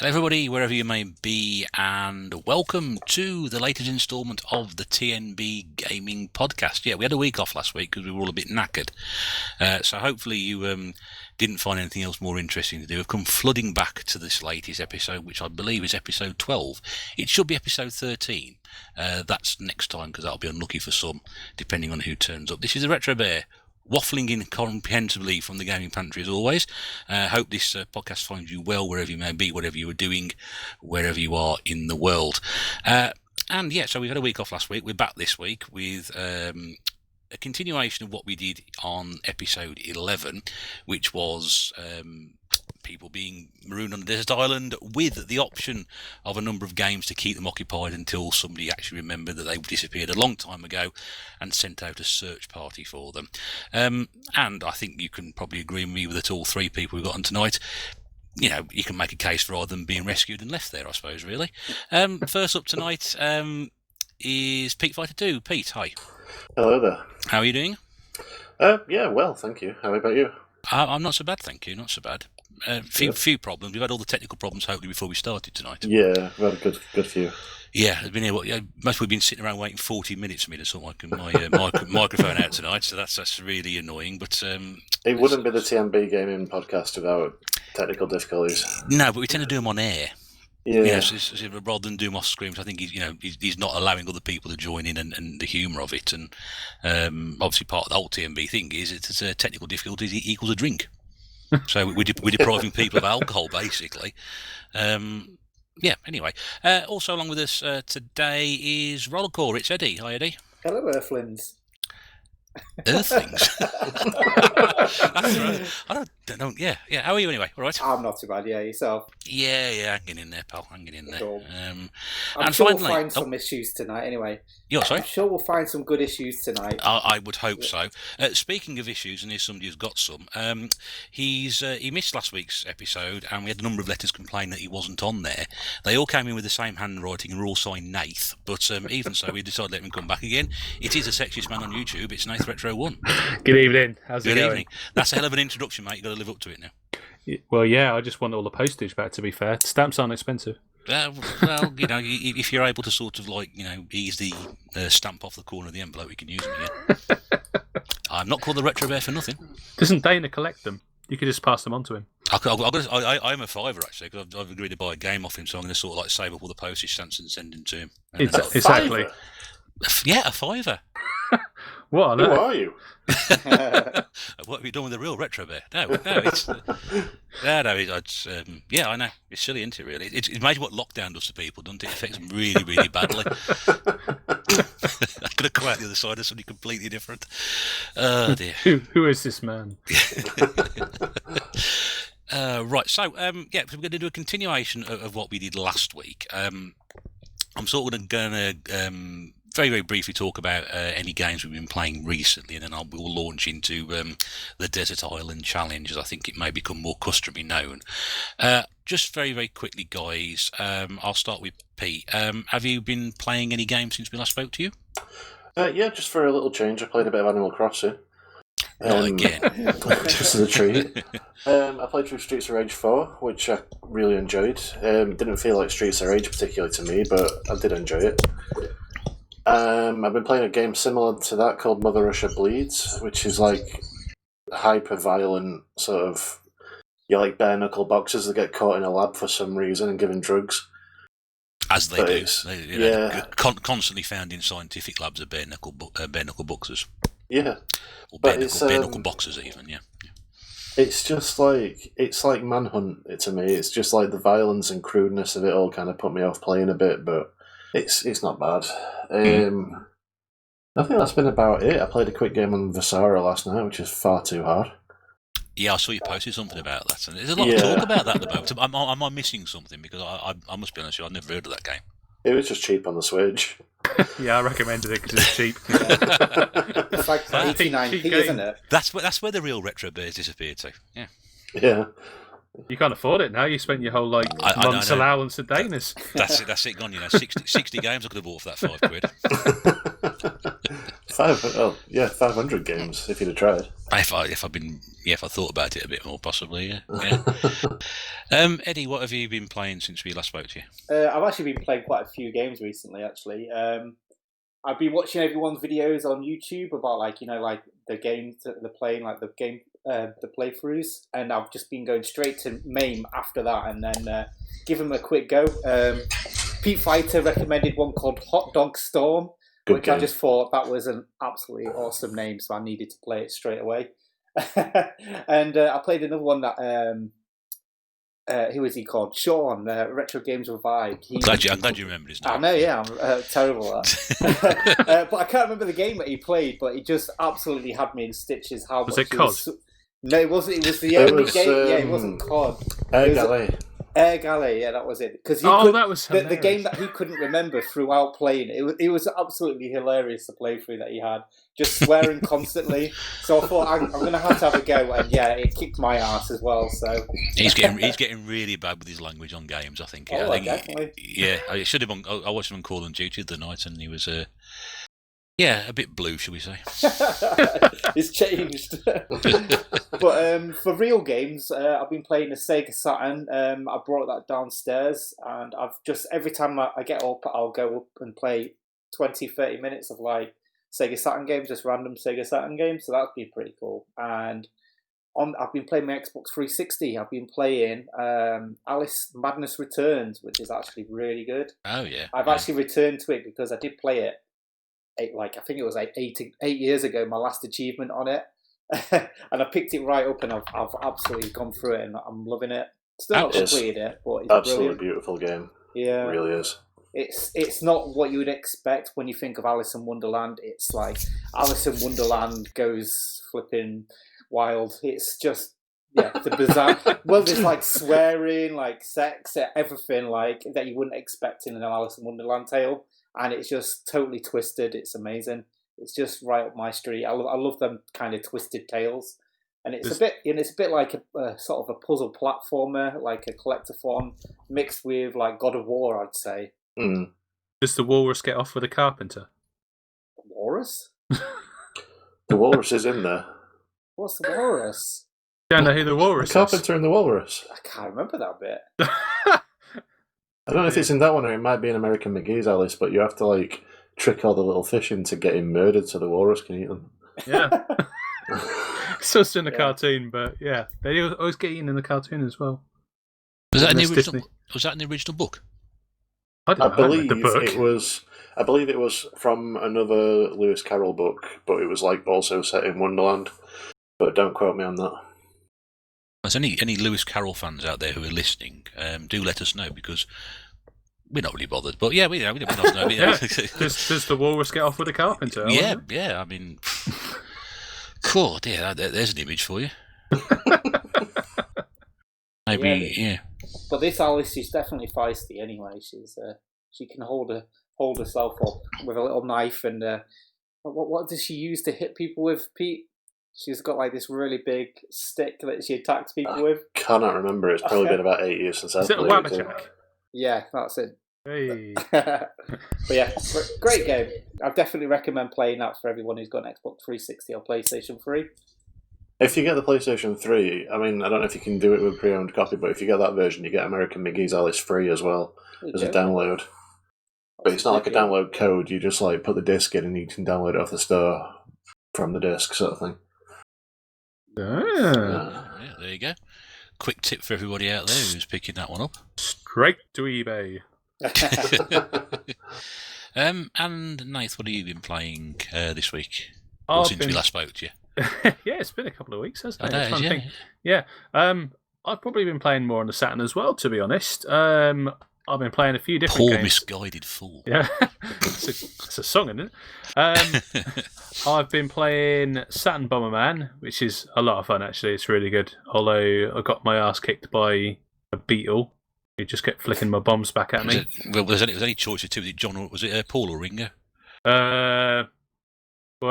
Everybody, wherever you may be, and welcome to the latest instalment of the tNb Gaming Podcast. Yeah, we had a week off last week because we were all a bit knackered. So hopefully you didn't find anything else more interesting to do. We've come flooding back to this latest episode, which I believe is episode 12. It should be episode 13. That's next time because that'll be unlucky for some, depending on who turns up. This is the Retro Bear, waffling incomprehensibly from the gaming pantry as always. Hope this podcast finds you well wherever you may be, whatever you are doing, wherever you are in the world. And yeah, so we had a week off last week. We're back this week with a continuation of what we did on episode 11, which was people being marooned on a desert island with the option of a number of games to keep them occupied until somebody actually remembered that they disappeared a long time ago and sent out a search party for them. And I think you can probably agree with me that all three people we've got on tonight, you know, you can make a case for either them being rescued and left there, I suppose, really. First up tonight is Pete Fighter 2. Pete, hi. Hello there. How are you doing? Yeah, well, thank you. How about you? I'm not so bad, thank you. Not so bad. Few problems. We've had all the technical problems, hopefully, before we started tonight. Yeah, we've had a good few. Yeah, I've been here. Most we've been sitting around waiting 40 minutes for me to sort my microphone out tonight, so that's really annoying. But it wouldn't be the tNb Gaming Podcast without technical difficulties. No, but we tend to do them on air. Yeah. You know, so rather than do them off screen, I think he's not allowing other people to join in and the humour of it. And obviously, part of the whole tNb thing is it's a technical difficulties equals a drink. So we're depriving people of alcohol, basically. Yeah, anyway. Also along with us today is Rollercore. It's Eddie. Hi, Eddie. Hello, Earthlings. Earthlings? That's right. I don't, yeah. How are you anyway? All right? I'm not too bad, yeah, yourself? Yeah, hanging in there, pal. Hanging in there. Cool. I'm sure finally, we'll find some issues tonight anyway. You're sorry? I'm sure we'll find some good issues tonight. I would hope so. Speaking of issues, and here's somebody who's got some, he missed last week's episode, and we had a number of letters complain that he wasn't on there. They all came in with the same handwriting and were all signed Nath, but even so, we decided to let him come back again. It is a sexiest man on YouTube. It's Nath Retro 1. Good evening. How's it going? Good evening. That's a hell of an introduction, mate. You've got to live up to it now. Well, yeah, I just want all the postage back, to be fair. Stamps aren't expensive. Well, if you're able to sort of ease the stamp off the corner of the envelope, we can use them again. I'm not called the Retro Bear for nothing. Doesn't Dana collect them? You could just pass them on to him. I'm a fiver, actually, because I've agreed to buy a game off him, so I'm going to sort of save up all the postage stamps and send them to him. Exactly. Yeah, a fiver. What on Who earth? are you? What have you done with the real Retro Bear? No, it's yeah, I know. It's silly, isn't it, really? It's amazing what lockdown does to people, doesn't it? It affects them really, really badly. I could have come out the other side of something completely different. Oh, dear. Who is this man? Right, so, we're going to do a continuation of what we did last week. I'm sort of going to very, very briefly talk about any games we've been playing recently, and then we'll launch into the Desert Island Challenge, as I think it may become more customary known. Just very, very quickly, guys, I'll start with Pete. Have you been playing any games since we last spoke to you? Yeah, just for a little change, I played a bit of Animal Crossing. Again. Just as a treat. I played through Streets of Rage 4, which I really enjoyed. Didn't feel like Streets of Rage particularly to me, but I did enjoy it. I've been playing a game similar to that called Mother Russia Bleeds, which is like hyper-violent sort of, like bare-knuckle boxers that get caught in a lab for some reason and given drugs. As they do. Yeah. Constantly found in scientific labs are bare-knuckle boxers. Yeah. Or bare-knuckle boxers even, yeah. It's just like, it's like Manhunt to me. It's just like the violence and crudeness of it all kind of put me off playing a bit, but it's not bad. I think that's been about it. I played a quick game on Visara last night, which is far too hard. Yeah, I saw you posted something about that. And there's a lot of talk about that at the moment. Am I missing something? Because I must be honest with you, I've never heard of that game. It was just cheap on the Switch. Yeah, I recommended it because it's cheap. It's like 89p, isn't it? That's where the real Retro Bears disappeared to. Yeah. Yeah. You can't afford it now. You spent your whole month's allowance at Danis. That's it gone. 60 games I could have bought for that £5. 500 games if you'd have tried. If I thought about it a bit more, possibly, yeah. Eddie, what have you been playing since we last spoke to you? I've actually been playing quite a few games recently. Actually, I've been watching everyone's videos on YouTube about the games that they're playing, like the playthroughs, and I've just been going straight to MAME after that, and then give them a quick go. Pete Fighter recommended one called Hot Dog Storm, which I just thought that was an absolutely awesome name, so I needed to play it straight away. And I played another one that who was he called? Sean, Retro Games Revived. I'm glad you remembered his name. I know, yeah, I'm terrible at that. But I can't remember the game that he played, but he just absolutely had me in stitches. How was much it COD? No, it wasn't. It was the only game. Yeah, it wasn't COD. Air Galley, yeah, that was it. Because that was the game that he couldn't remember throughout playing. It was absolutely hilarious, the playthrough that he had, just swearing constantly. So I thought I'm going to have a go, and yeah, it kicked my ass as well. So he's getting really bad with his language on games. I think. Definitely. Yeah, I should have. I watched him on Call of Duty the other night, and he was a bit blue, shall we say? It's changed. But for real games, I've been playing a Sega Saturn. I brought that downstairs, and I've just every time I get up, I'll go up and play 20-30 minutes of Sega Saturn games, just random Sega Saturn games. So that's been pretty cool. And I've been playing my Xbox 360. I've been playing Alice Madness Returns, which is actually really good. Oh yeah. I've actually returned to it because I did play it. I think it was 8 years ago, my last achievement on it, and I picked it right up, and I've absolutely gone through it, and I'm loving it. Still not completed it, but it's absolutely brilliant. Beautiful game. Yeah, it really is. It's not what you would expect when you think of Alice in Wonderland. It's like Alice in Wonderland goes flipping wild. It's just the bizarre. Well, there's swearing, sex, everything that you wouldn't expect in an Alice in Wonderland tale. And it's just totally twisted. It's amazing. It's just right up my street. I love them kind of twisted tales, and it's a bit like a sort of a puzzle platformer, like a collectathon mixed with God of War, I'd say. Mm. Does the walrus get off with a carpenter? Walrus? The walrus is in there. What's the walrus? Don't know who the walrus is. The carpenter and the walrus. I can't remember that bit. I don't know if it's in that one or it might be in American McGee's Alice, but you have to trick all the little fish into getting murdered so the walrus can eat them. Yeah. It's just in the cartoon, but yeah, they always get eaten in the cartoon as well. Was that in the original book? I believe it was from another Lewis Carroll book, but it was also set in Wonderland. But don't quote me on that. If there's any Lewis Carroll fans out there who are listening, do let us know, because we're not really bothered. But yeah, we don't know. Yeah. Does the walrus get off with a carpenter? Yeah. I mean, cool. Yeah, there's an image for you. Maybe, yeah. But this Alice is definitely feisty. Anyway, she can hold herself up with a little knife, and what does she use to hit people with, Pete? She's got this really big stick that she attacks people with. Cannot remember. It's probably been about 8 years since I've played it. Is it a Wabbajack? Yeah, that's it. Hey. But yeah, great game. I definitely recommend playing that for everyone who's got an Xbox 360 or PlayStation 3. If you get the PlayStation 3, I mean, I don't know if you can do it with a pre-owned copy, but if you get that version, you get American McGee's Alice free as well as a download. But it's not like a download code. You just put the disc in and you can download it off the store from the disc, sort of thing. Yeah, there you go. Quick tip for everybody out there who's picking that one up. Straight to eBay. And Nath, what have you been playing this week? Since we last spoke to you? Yeah, it's been a couple of weeks, hasn't it? Yeah. I've probably been playing more on the Saturn as well, to be honest. I've been playing a few different games. Misguided fool. Yeah, it's a song, isn't it? I've been playing Saturn Bomberman, which is a lot of fun, actually. It's really good. Although I got my ass kicked by a beetle who just kept flicking my bombs back at me. Was any choice of two? Was it Paul or Ringo? Well,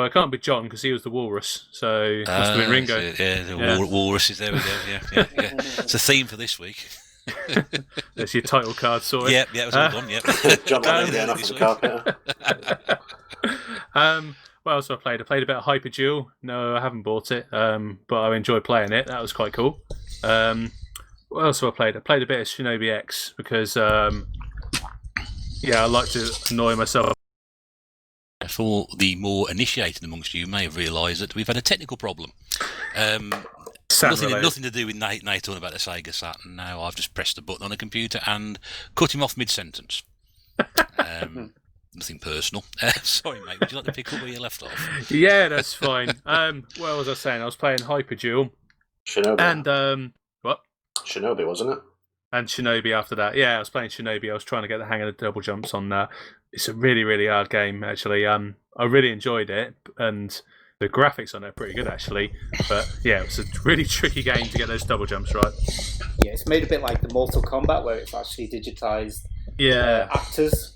it can't be John because he was the walrus, so it must have been Ringo. The walrus is there. We go. Yeah. It's a theme for this week. There's your title card, sorry. Yeah, it was all gone. Yeah, John Lennon getting off the carpet. what else have I played? I played a bit of Hyper Duel. No, I haven't bought it, but I enjoyed playing it. That was quite cool. What else have I played? I played a bit of Shinobi X because, I like to annoy myself. For the more initiated amongst you, may have realised that we've had a technical problem. Nothing to do with Nate talking about the Sega Saturn. Now I've just pressed the button on a computer and cut him off mid-sentence. Nothing personal. Sorry, mate. Would you like to pick up where you left off? Yeah, that's fine. What was I saying? I was playing Hyper Duel. Shinobi. And, what? Shinobi, wasn't it? And Shinobi after that. Yeah, I was playing Shinobi. I was trying to get the hang of the double jumps on that. It's a really, really hard game, actually. I really enjoyed it, and the graphics on it are pretty good, actually. But, yeah, it's a really tricky game to get those double jumps right. Yeah, it's made a bit like the Mortal Kombat, where it's actually digitised actors.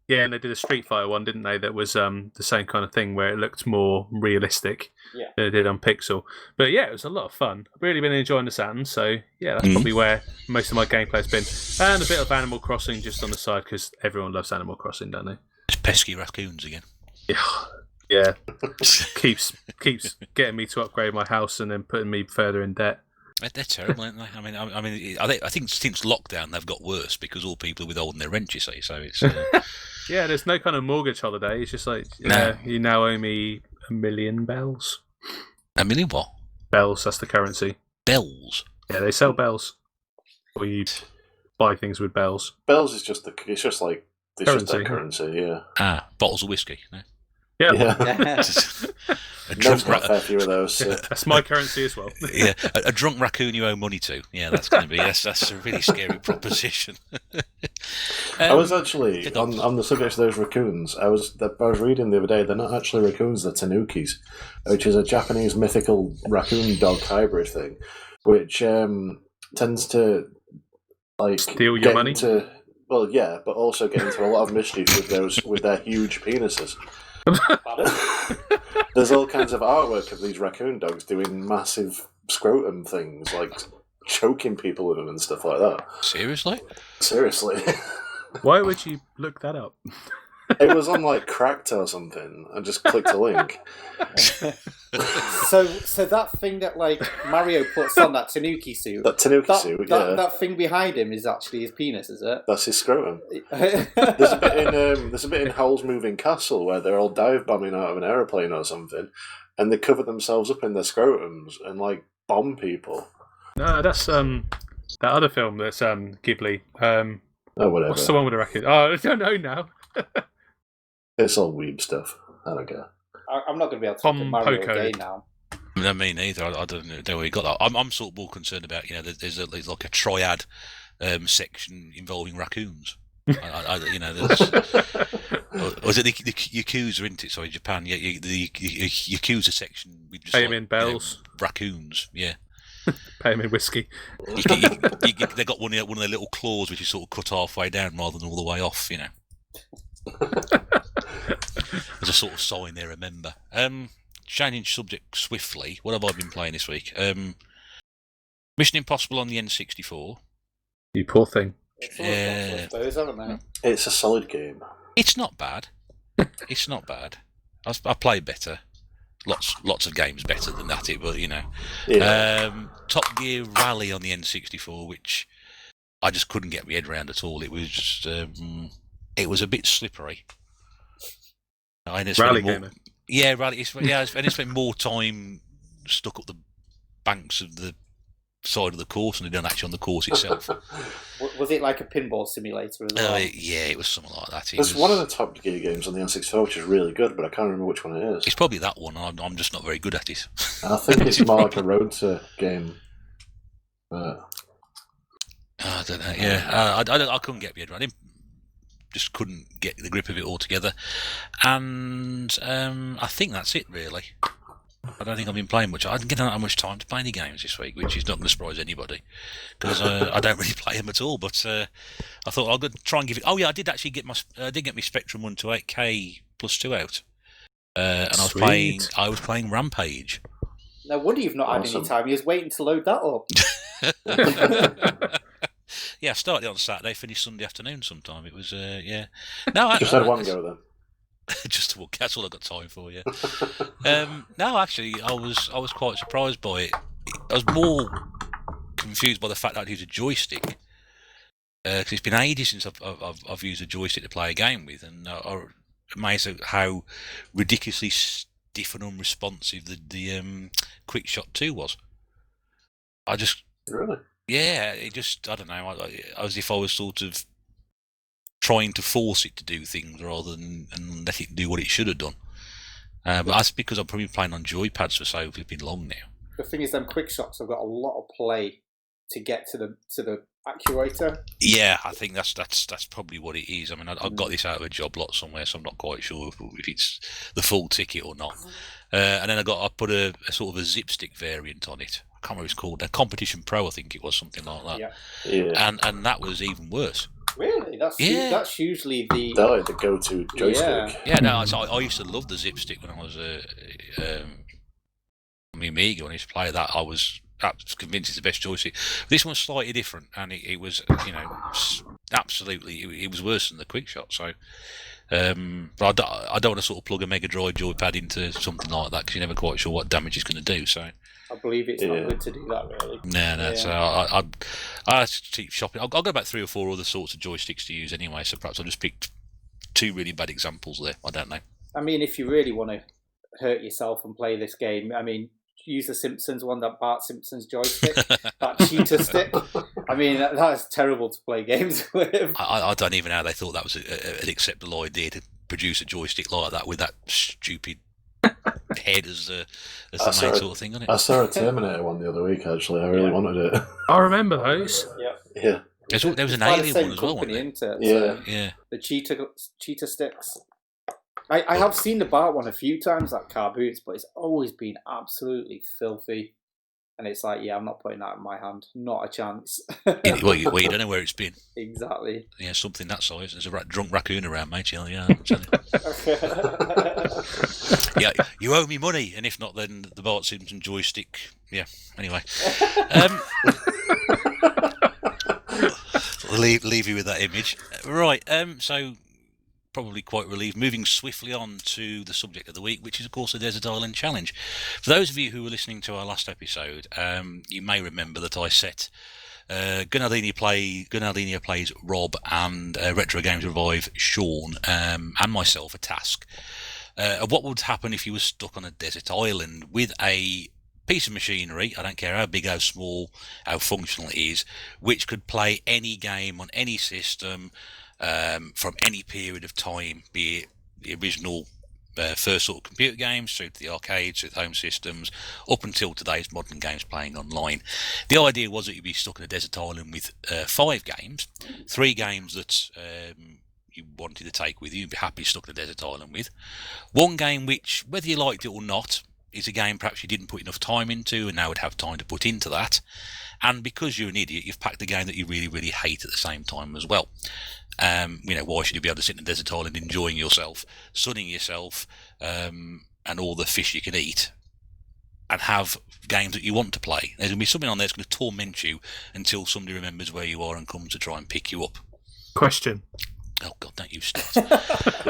Yeah, and they did a Street Fighter one, didn't they? That was the same kind of thing where it looked more realistic than it did on Pixel. But yeah, it was a lot of fun. I've really been enjoying the Saturn, so yeah, that's probably where most of my gameplay's been. And a bit of Animal Crossing just on the side because everyone loves Animal Crossing, don't they? It's pesky raccoons again. Yeah. keeps getting me to upgrade my house and then putting me further in debt. They're terrible, aren't they? I think since lockdown they've got worse because all people are withholding their rent, you see. So it's yeah, there's no kind of mortgage holiday. It's just like you now owe me 1 million bells. 1 million what? Bells. That's the currency. Bells. Yeah, they sell bells, or you buy things with bells. Bells is just just like currency. Yeah. Bottles of whiskey. No? Yeah. A drunk fair few of those. So. That's my currency as well. Yeah, a drunk raccoon you owe money to. Yeah, that's going to be that's a really scary proposition. I was actually on the subject of those raccoons. I was reading the other day. They're not actually raccoons; they're tanukis, which is a Japanese mythical raccoon dog hybrid thing, which tends to steal your money. But also get into a lot of mischief with their huge penises. There's all kinds of artwork of these raccoon dogs doing massive scrotum things, like choking people with them and stuff like that. Seriously? Why would you look that up? It was on Cracked or something. I just clicked a link. So that thing that Mario puts on that Tanuki suit. That thing behind him is actually his penis, is it? That's his scrotum. There's a bit in Howl's Moving Castle where they're all dive bombing out of an aeroplane or something, and they cover themselves up in their scrotums and bomb people. No, that's that other film that's Ghibli. Whatever. What's the one with the raccoon? Oh, I don't know now. It's all weeb stuff. I don't care. I'm not going to be able to look at Mario again now. No, me neither. I don't know where you got that. I'm sort of more concerned about there's like a triad section involving raccoons. There's, or is it the Yakuza, isn't it? Sorry, Japan. Yeah, the Yakuza section. We just pay them in bells. Raccoons. Yeah. Pay them in whiskey. They got one of their little claws, which is sort of cut halfway down rather than all the way off. There's a sort of sign they remember. Changing subject swiftly. What have I been playing this week? Mission Impossible on the N64. You poor thing. It's a solid game. It's not bad. I play better. Lots of games better than that. But Top Gear Rally on the N64, which I just couldn't get my head around at all. It was just, it was a bit slippery. Rally gamer. Yeah, rally. I spent more time stuck up the banks of the side of the course than I did actually on the course itself. Was it like a pinball simulator as well? Yeah, it was something like that. There's one of the Top Gear games on the N64 which is really good, but I can't remember which one it is. It's probably that one. I'm just not very good at it. I think it's more like a road to game. I don't know. Yeah, I couldn't get my head around it. Just couldn't get the grip of it altogether, and I think that's it really. I don't think I've been playing much. I didn't get that much time to play any games this week, which is not going to surprise anybody because I don't really play them at all. But I thought I'll go try and give it. Oh yeah, I did actually get my Spectrum 128K plus 2 out, and I was playing Rampage. No wonder you've not had any time. You was waiting to load that up. Yeah, I started on Saturday, finished Sunday afternoon sometime. It was, yeah. No, just had one go then. Just to walk. That's all I got time for. Yeah. No, actually, I was quite surprised by it. I was more confused by the fact that I'd use a joystick. Because it's been ages since I've used a joystick to play a game with, and I'm amazed at how ridiculously stiff and unresponsive the Quick Shot 2 was. I just Really? yeah, it just I don't know, as if I was sort of trying to force it to do things rather than and let it do what it should have done. But that's because I've probably been playing on joypads for so flipping long now. The thing is, them quick shots have got a lot of play to get to the actuator. Yeah, I think that's probably what it is. I mean, I got this out of a job lot somewhere, so I'm not quite sure if it's the full ticket or not. And then I put a sort of a zip stick variant on it. I can't remember what it's called. A Competition Pro, I think it was, something like that. Yeah. And that was even worse. Really? That's usually the go-to joystick. Yeah, no, I used to love the zip stick when I was on my Amiga. When I used to play that, I was convinced it's the best joystick. This one's slightly different, and it was, absolutely, it was worse than the Quick Shot. So, but I don't want to sort of plug a Mega Drive joypad into something like that because you're never quite sure what damage it's going to do. So, I believe it's not good to do that, really. No. So I have to keep shopping. I've got about 3 or 4 other sorts of joysticks to use anyway. So perhaps I'll just pick 2 really bad examples there. I don't know. I mean, if you really want to hurt yourself and play this game, I mean, use the Simpsons one, that Bart Simpson's joystick, that cheetah stick. I mean, that is terrible to play games with. I don't even know how they thought that was an acceptable idea to produce a joystick like that with that stupid head as the main sort of thing on it. I saw a Terminator one the other week, actually. I really wanted it. I remember those. Yeah. There was an alien one as well, wasn't there? Yeah. The cheetah sticks. I have seen the Bart one a few times, that car boots, but it's always been absolutely filthy. And it's like, I'm not putting that in my hand. Not a chance. Well, you don't know where it's been. Exactly. Yeah, something that size. There's a drunk raccoon around, mate. Yeah. Yeah, you owe me money, and if not, then the Bart Simpson joystick. Yeah. Anyway, I'll leave you with that image. Right. So probably quite relieved. Moving swiftly on to the subject of the week, which is of course the Desert Island Challenge. For those of you who were listening to our last episode, you may remember that I set Gunaldini plays Rob and Retro Games Revive Sean and myself a task of what would happen if you were stuck on a desert island with a piece of machinery, I don't care how big, how small, how functional it is, which could play any game on any system from any period of time, be it the original first sort of computer games through to the arcades, through the home systems, up until today's modern games playing online. The idea was that you'd be stuck on a desert island with 5 games, 3 games that you wanted to take with you, you'd be happy stuck on a desert island with. 1 game which, whether you liked it or not, is a game perhaps you didn't put enough time into and now would have time to put into that. And because you're an idiot, you've packed a game that you really, really hate at the same time as well. Why should you be able to sit in a desert island enjoying yourself, sunning yourself, and all the fish you can eat, and have games that you want to play? There's going to be something on there that's going to torment you until somebody remembers where you are and comes to try and pick you up. Question. Oh, God, don't you start.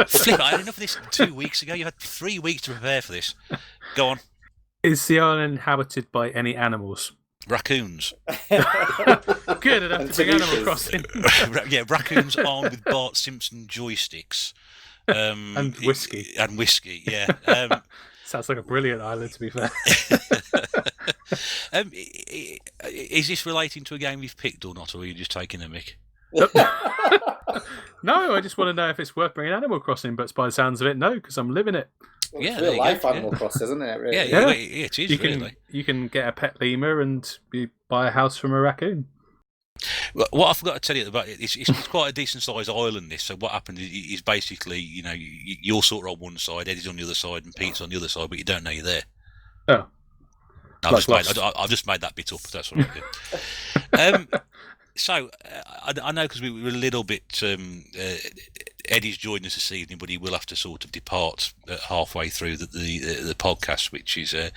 Flip, I had enough of this 2 weeks ago. You had 3 weeks to prepare for this. Go on. Is the island inhabited by any animals? Raccoons. Good, enough to bring Animal Crossing. Yeah, raccoons armed with Bart Simpson joysticks. And whiskey. And whiskey, yeah. Sounds like a brilliant island, to be fair. Is this relating to a game you've picked or not, or are you just taking a mick? No, I just want to know if it's worth bringing Animal Crossing, but by the sounds of it, no, because I'm living it. Well, it's real life Animal Crossing, isn't it? Really? Yeah, it is, really. You can get a pet lemur and you buy a house from a raccoon. Well, what I forgot to tell you about it, it's quite a decent sized island, this. So what happened is basically, you're sort of on one side, Eddie's on the other side, and Pete's on the other side, but you don't know you're there. Oh. I've just made that bit up. That's what I did. So I know because we were a little bit Eddie's joined us this evening, but he will have to sort of depart halfway through the podcast, which is a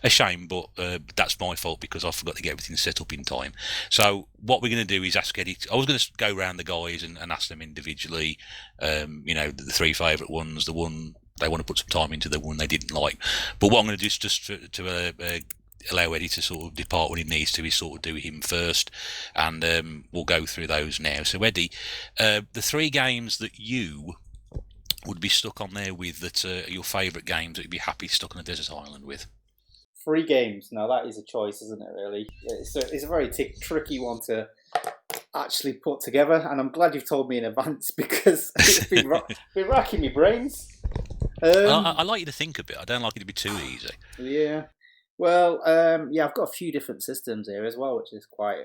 shame, but that's my fault because I forgot to get everything set up in time. So what we're going to do is ask Eddie. I was going to go around the guys and ask them individually, the three favourite ones, the one they want to put some time into, the one they didn't like. But what I'm going to do is just to allow Eddie to sort of depart when he needs to, is sort of do him first, and we'll go through those now. So Eddie, the three games that you would be stuck on there with, that are your favourite games that you'd be happy stuck on a desert island with. 3 games. Now that is a choice, isn't it? Really, it's a very tricky one to actually put together, and I'm glad you've told me in advance because it's been racking my brains. I like you to think a bit. I don't like it to be too easy. Yeah. Well, I've got a few different systems here as well, which is quite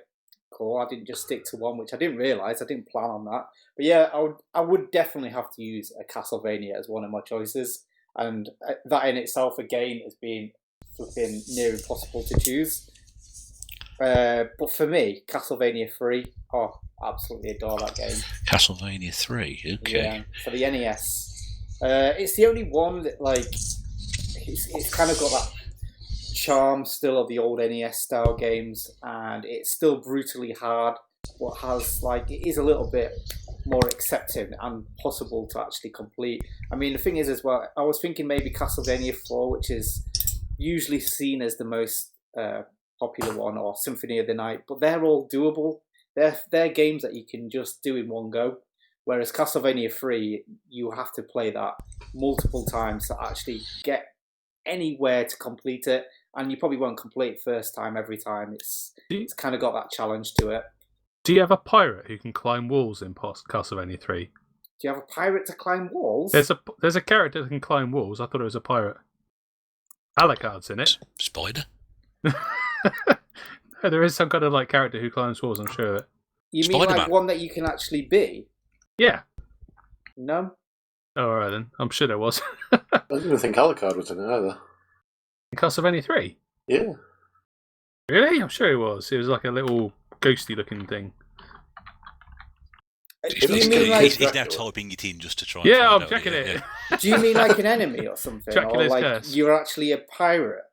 cool. I didn't just stick to one, which I didn't realise. I didn't plan on that. But yeah, I would definitely have to use a Castlevania as one of my choices. And that in itself, again, has been flipping near impossible to choose. But for me, Castlevania 3, absolutely adore that game. Castlevania 3, okay. Yeah, for the NES. It's the only one that, like, it's kind of got that charm still of the old NES style games, and it's still brutally hard, but has, like, it is a little bit more accepting and possible to actually complete. I mean, the thing is as well, I was thinking maybe Castlevania 4, which is usually seen as the most popular one, or Symphony of the Night, but they're all doable. They're games that you can just do in one go, whereas Castlevania 3, you have to play that multiple times to actually get anywhere to complete it, and you probably won't complete first time every time. It's kind of got that challenge to it. Do you have a pirate who can climb walls in Castlevania 3? Do you have a pirate to climb walls? There's a character that can climb walls. I thought it was a pirate. Alucard's in it. Spider? No, there is some kind of like character who climbs walls, I'm sure of it. You mean Spider-Man. like one that you can actually be? Yeah. No? Oh, all right then. I'm sure there was. I didn't even think Alucard was in it either. In Castlevania 3? Yeah. Really? I'm sure it was. It was like a little ghosty looking thing. He's now typing it in just to try. Yeah, I'm checking it. Do you mean like an enemy or something? Dracula's or like curse. You're actually a pirate?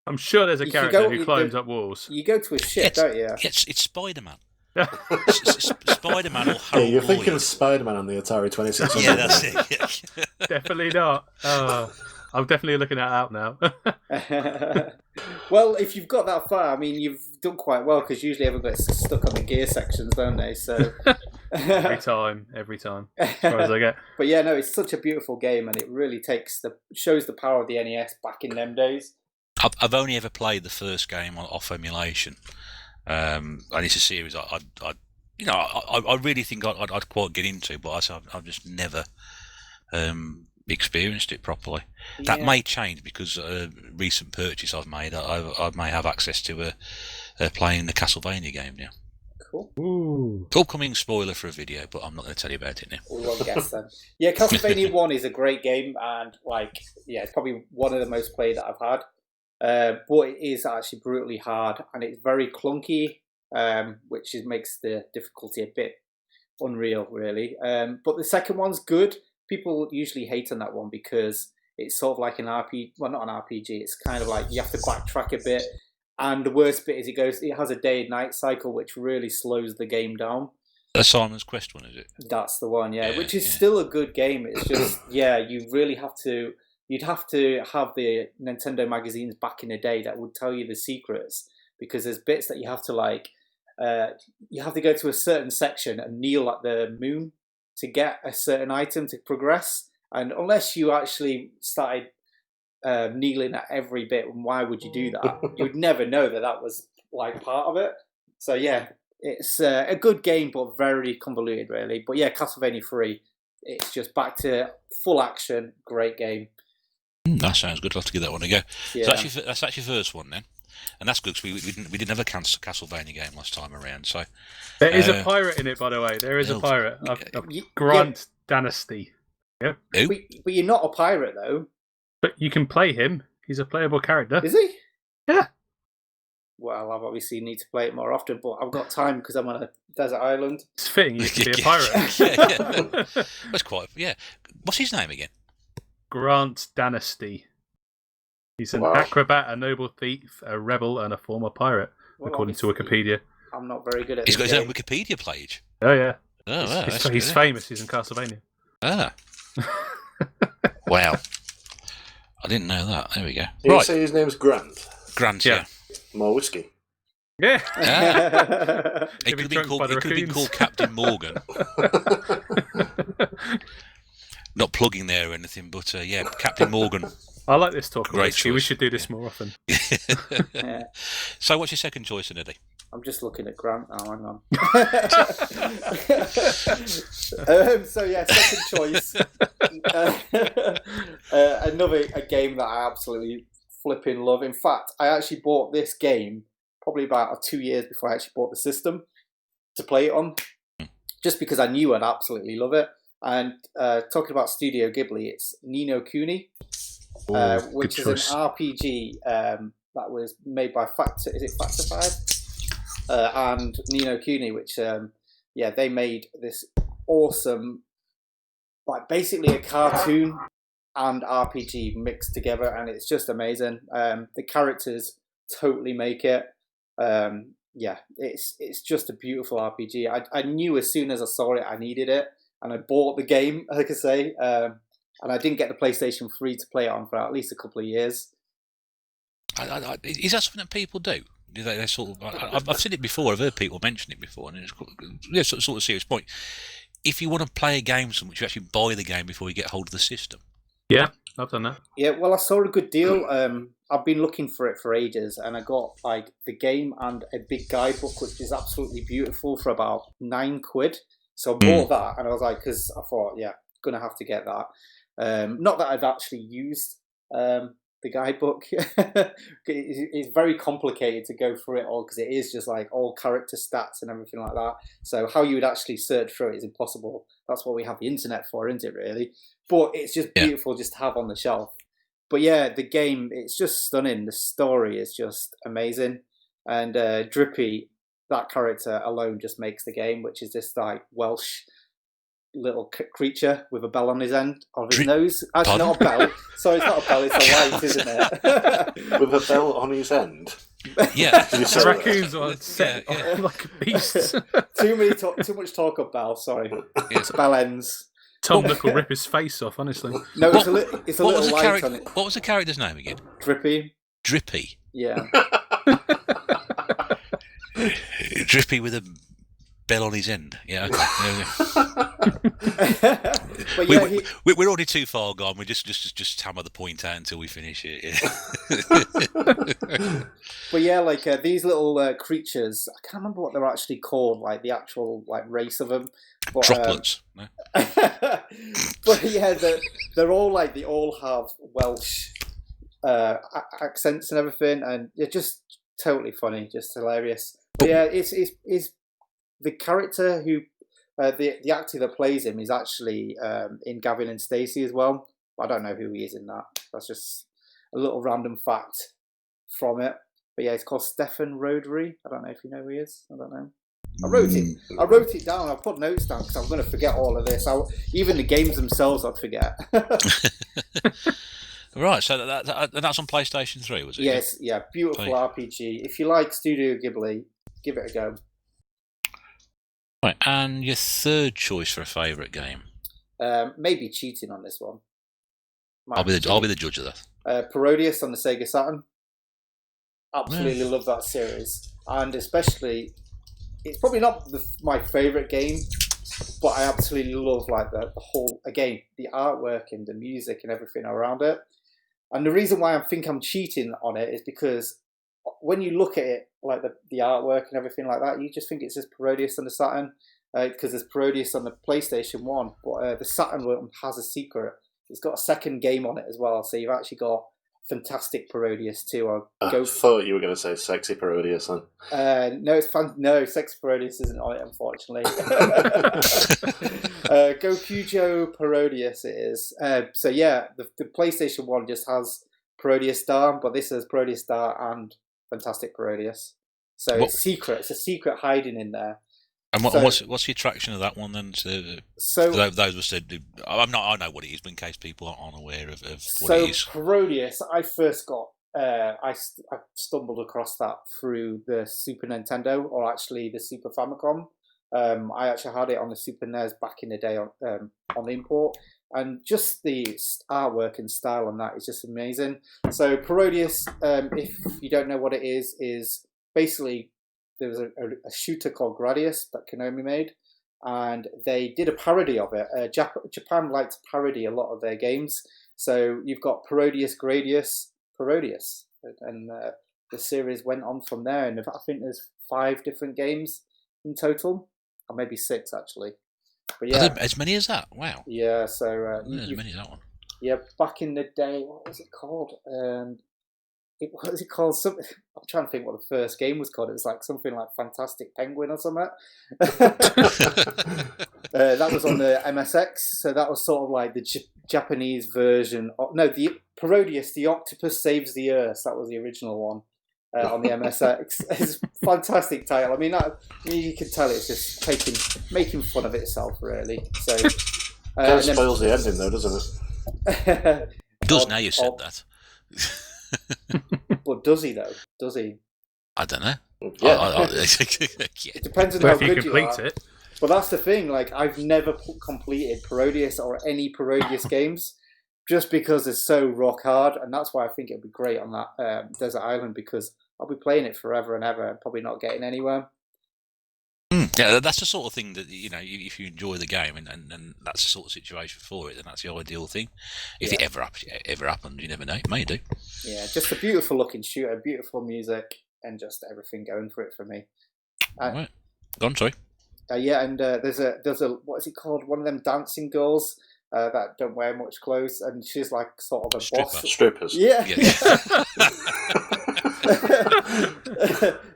I'm sure there's a character who climbs up walls. You go to a ship, don't you? It's Spider-Man. Spider-Man or Harold you're thinking Lloyd. of Spider-Man on the Atari 2600. Yeah, that's it. Yeah. Definitely not. Oh, I'm definitely looking that out now. Well, if you've got that far, I mean, you've done quite well, because usually everyone gets stuck on the gear sections, don't they? So every time, as far as I get. But yeah, no, it's such a beautiful game, and it really shows the power of the NES back in them days. I've only ever played the first game off emulation, and it's a series I really think I'd quite get into, but I've just never experienced it properly. Yeah. That may change because recent purchase I've made. I may have access to playing the Castlevania game now. Cool. Ooh. Upcoming spoiler for a video, but I'm not going to tell you about it now. We won't guess then. Yeah, Castlevania 1 is a great game, and it's probably one of the most played that I've had. But it is actually brutally hard, and it's very clunky, which makes the difficulty a bit unreal, really. But the second one's good. People usually hate on that one because it's sort of like an RPG. Well, not an RPG. It's kind of like you have to backtrack a bit. And the worst bit is it has a day and night cycle, which really slows the game down. That's Simon's Quest one, is it? That's the one, yeah. Which is still a good game. It's just, you really have to. You'd have to have the Nintendo magazines back in the day that would tell you the secrets, because there's bits that you have to you have to go to a certain section and kneel at the moon to get a certain item to progress. And unless you actually started kneeling at every bit, why would you do that? You would never know that was like part of it. So yeah, it's a good game, but very convoluted, really. But yeah, Castlevania 3, it's just back to full action, great game. That sounds good. I'll have to give that one a go. Yeah. So that's actually first one then, and that's good because we didn't have a Castlevania game last time around. So there is a pirate in it, by the way. There is a pirate. Grant Dynasty. Yep. But you're not a pirate though. But you can play him. He's a playable character. Is he? Yeah. Well, I've obviously need to play it more often, but I've got time because I'm on a desert island. It's fitting you can be a pirate. Yeah. That's quite. Yeah. What's his name again? Grant Dynasty. He's an Wow. acrobat, a noble thief, a rebel, and a former pirate, Well, according to obviously, Wikipedia. I'm not very good at He's got this his own game. Wikipedia page. Oh yeah, Oh, wow, that's he's good. famous. He's in Castlevania. Ah. Wow. I didn't know that. There we go. You Right. say his name's Grant. Grant, Yeah. More whiskey. Yeah. Ah. It Could be could drunk by the have been raccoons. called Captain Morgan. Not plugging there or anything, but yeah, Captain Morgan. I like this talk. Great Whiskey. We choice. should do this more often. Yeah. So, what's your second choice, then, Eddie? I'm just looking at Grant. Oh, hang on. So yeah, second choice. Another game that I absolutely flipping love. In fact, I actually bought this game probably about 2 years before I actually bought the system to play it on, just because I knew I'd absolutely love it. And talking about Studio Ghibli, it's Ni no Kuni, which is good an choice. RPG that was made by Factor. Is it Factor 5? And Ni no Kuni, which they made this awesome, like basically a cartoon and RPG mixed together, and it's just amazing. The characters totally make it. It's just a beautiful RPG. I knew as soon as I saw it, I needed it, and I bought the game, like I say, and I didn't get the PlayStation 3 to play it on for at least a couple of years. Is that something that people do? Do they sort of? I've seen it before. I've heard people mention it before, and it's sort of serious point. If you want to play a game, you actually buy the game before you get hold of the system. Yeah, I've done that. Yeah, well, I saw a good deal. I've been looking for it for ages, and I got like the game and a big guidebook, which is absolutely beautiful, for about £9. So I bought that, and I was like, because I thought, yeah, gonna have to get that. Not that I've actually used the guidebook. It's very complicated to go through it all because it is just like all character stats and everything like that. So how you would actually search through it is impossible. That's what we have the internet for, isn't it, really? But it's just beautiful just to have on the shelf. But yeah, the game, it's just stunning. The story is just amazing. And Drippy, that character alone just makes the game, which is this like Welsh little creature with a bell on his end of his nose. Actually, not a bell. Sorry, it's not a bell. It's a light, isn't it? With a bell on his end. Yeah, The raccoons are set like beasts. Too much talk of bell. Sorry, it's bell ends. Tom Nook will rip his face off, honestly. No, it's a little light on it. What was the character's name again? Drippy. Drippy. Yeah. Drippy with a bell on his end. Yeah. But yeah, we're already too far gone. We just hammer the point out until we finish it. Yeah. But yeah, like these little creatures, I can't remember what they're actually called, like the actual like race of them. But, Droplets. No? But yeah, they're all like, they all have Welsh accents and everything, and they're just totally funny, just hilarious. But yeah, it's the character who the actor that plays him is actually in Gavin and Stacey as well. I don't know who he is in that. That's just a little random fact from it. But yeah, it's called Stefan Rodery. I don't know if you know who he is. I don't know. I wrote it down. I put notes down because I'm going to forget all of this. Even the games themselves, I'd forget. Right, so that's on PlayStation 3, was it? Yes, yeah, beautiful RPG. If you like Studio Ghibli, give it a go. Right, and your third choice for a favourite game? Maybe cheating on this one. I'll be the judge of that. Parodius on the Sega Saturn. Absolutely love that series, and especially, it's probably not my favourite game, but I absolutely love like the whole, again, the artwork and the music and everything around it. And the reason why I think I'm cheating on it is because when you look at it, like the artwork and everything like that, you just think it's just Parodius on the Saturn, because there's Parodius on the PlayStation 1, but the Saturn one has a secret. It's got a second game on it as well, so you've actually got Fantastic Parodius too. I thought you were going to say Sexy Parodius then. No, it's fun. No, Sexy Parodius isn't on it, unfortunately. Gokujo Parodius it is. So yeah, the PlayStation 1 just has Parodius Star, but this has Parodius Star and Fantastic Parodius. So What- it's secret. It's a secret hiding in there. And So- what's the attraction of that one then? So Those were said. I know what it is, but in case people aren't aware of what So it is. Parodius, I first got. I stumbled across that through the Super Nintendo, or actually the Super Famicom. I actually had it on the Super NES back in the day on import, and just the artwork and style on that is just amazing. So Parodius, if you don't know what it is basically there was a shooter called Gradius that Konami made, and they did a parody of it. Japan liked to parody a lot of their games. So you've got Parodius, Gradius, Parodius, and the series went on from there. And I think there's 5 different games in total, or maybe 6 actually. But Are yeah, there as many as that? Wow. yeah. So As many as that one. yeah, back in the day, what was it called? What was it called? I'm trying to think what the first game was called. It was like something like Fantastic Penguin or something. That was on the MSX, so that was sort of like the Japanese version. The Parodius, the Octopus Saves the Earth. That was the original one on the MSX. It's a fantastic title. I mean, you can tell it's just making fun of itself, really. So Kind of spoils the ending, though, doesn't it? Does now you said that. But does he though? Does he? I don't know. Yeah. It depends on But how if you good you complete are. it, But that's the thing. Like, I've never completed Parodius or any Parodius games, just because it's so rock hard, and that's why I think it'd be great on that desert island, because I'll be playing it forever and ever, and probably not getting anywhere. Yeah, that's the sort of thing that, you know, if you enjoy the game and that's the sort of situation for it, then that's the ideal thing. If it ever happens, you never know. It may do. Yeah, just a beautiful looking shooter, beautiful music, and just everything going for it for me. Right. Go on, sorry. Yeah, and there's a what is it called? One of them dancing girls that don't wear much clothes, and she's like sort of a boss. Strippers. Yeah. Yeah.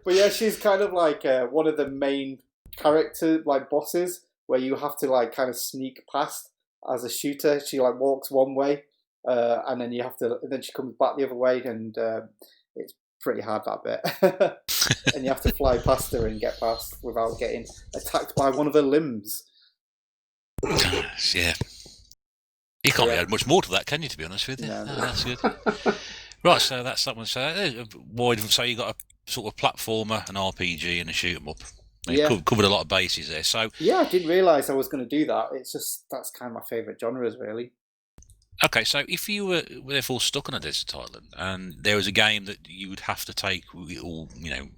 But yeah, she's kind of like one of the main character like bosses, where you have to like kind of sneak past as a shooter. She like walks one way, and then then she comes back the other way, and it's pretty hard, that bit. And you have to fly past her and get past without getting attacked by one of her limbs. Yeah. You can't really add much more to that, can you, to be honest with you? No. No, that's good. Right, so that's that one. So you got a sort of platformer, an RPG, and a shoot 'em up. Covered a lot of bases there. So Yeah, I didn't realise I was going to do that. It's just, that's kind of my favourite genres, really. okay, so if you were therefore stuck on a desert island and there was a game that you would have to take, or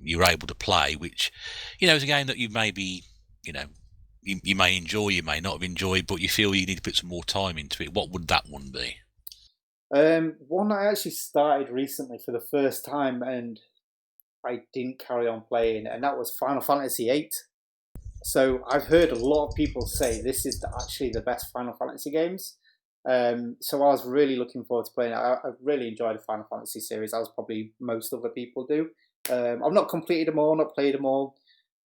you were able to play, which is a game that you maybe you may enjoy, you may not have enjoyed, but you feel you need to put some more time into it, what would that one be? One I actually started recently for the first time, and I didn't carry on playing, and that was Final Fantasy VIII. So I've heard a lot of people say this is actually the best Final Fantasy games. So I was really looking forward to playing it. I really enjoyed the Final Fantasy series, as probably most other people do. I've not completed them all, not played them all.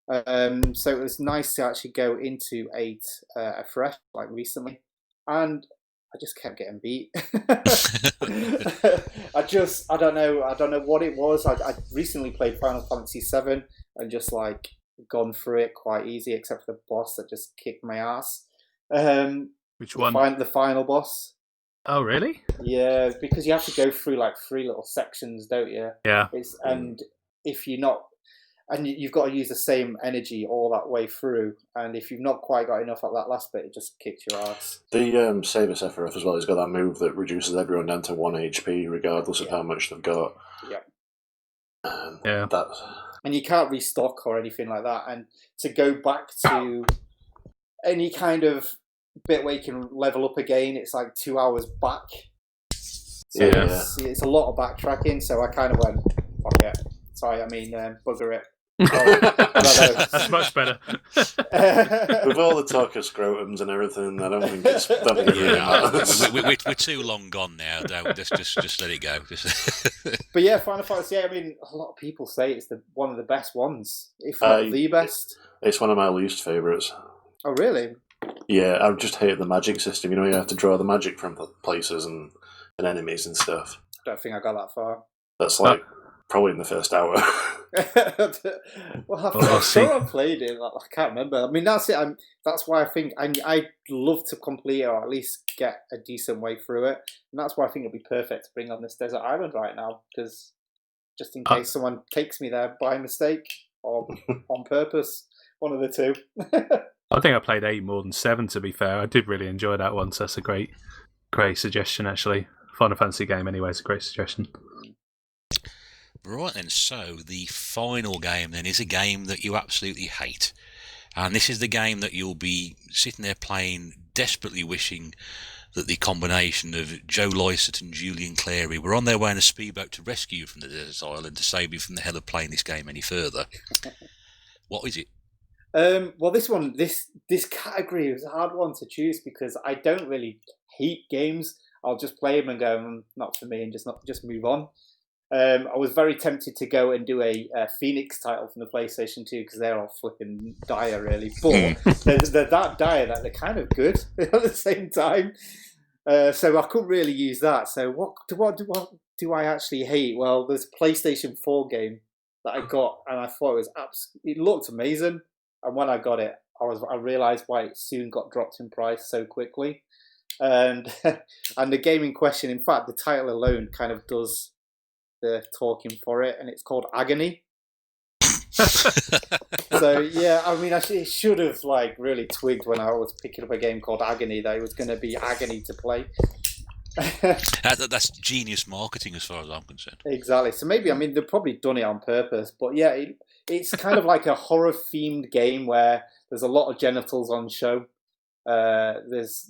So it was nice to actually go into 8 afresh, like recently, and I just kept getting beat. I don't know what it was. I recently played Final Fantasy VII and just like gone through it quite easy, except for the boss that just kicked my ass. which one? The final boss. Oh, really? Yeah, because you have to go through like 3 little sections, don't you? Yeah. And if you're not, and you've got to use the same energy all that way through, and if you've not quite got enough at that last bit, it just kicks your ass. The Saber Sephiroth as well, he's got that move that reduces everyone down to 1 HP regardless of how much they've got. Yeah. And you can't restock or anything like that. And to go back to any kind of bit where you can level up again, it's like 2 hours back. So it's a lot of backtracking, so I kind of went, fuck it. Sorry, I mean, bugger it. That's much better. With all the talk of scrotums and everything, I don't think it's really matters. We're too long gone now. Don't just let it go. But yeah, Final Fantasy. I mean, a lot of people say it's one of the best ones, if not the best. It's one of my least favourites. Oh, really? Yeah, I just hate the magic system. You have to draw the magic from places and enemies and stuff. I don't think I got that far. That's like Probably in the first hour. Well, I'm sure I played it. I can't remember. I mean, that's it. That's why I think I'd love to complete it, or at least get a decent way through it. And that's why I think it'd be perfect to bring on this desert island right now, because just in case someone takes me there by mistake or on purpose, one of the two. I think I played 8 more than 7, to be fair. I did really enjoy that one, so that's a great suggestion, actually. Final Fantasy game, anyway, is a great suggestion. Right then, so the final game then is a game that you absolutely hate. And this is the game that you'll be sitting there playing, desperately wishing that the combination of Joe Lycett and Julian Clary were on their way in a speedboat to rescue you from the desert island to save you from the hell of playing this game any further. What is it? Well, this category is a hard one to choose because I don't really hate games. I'll just play them and go, not for me, and just move on. I was very tempted to go and do a Phoenix title from the PlayStation 2 because they're all flipping dire, really. But they're that dire that they're kind of good at the same time. So I couldn't really use that. So what do I actually hate? Well, there's a PlayStation 4 game that I got, and I thought it looked amazing. And when I got it, I realised why it soon got dropped in price so quickly. And and the game in question, in fact, the title alone kind of does the talking for it, and it's called Agony. So yeah, I mean, I should have really twigged when I was picking up a game called Agony that it was going to be agony to play. That's genius marketing as far as I'm concerned. Exactly. So maybe, I mean, they've probably done it on purpose, but yeah, it's kind of like a horror themed game where there's a lot of genitals on show. It's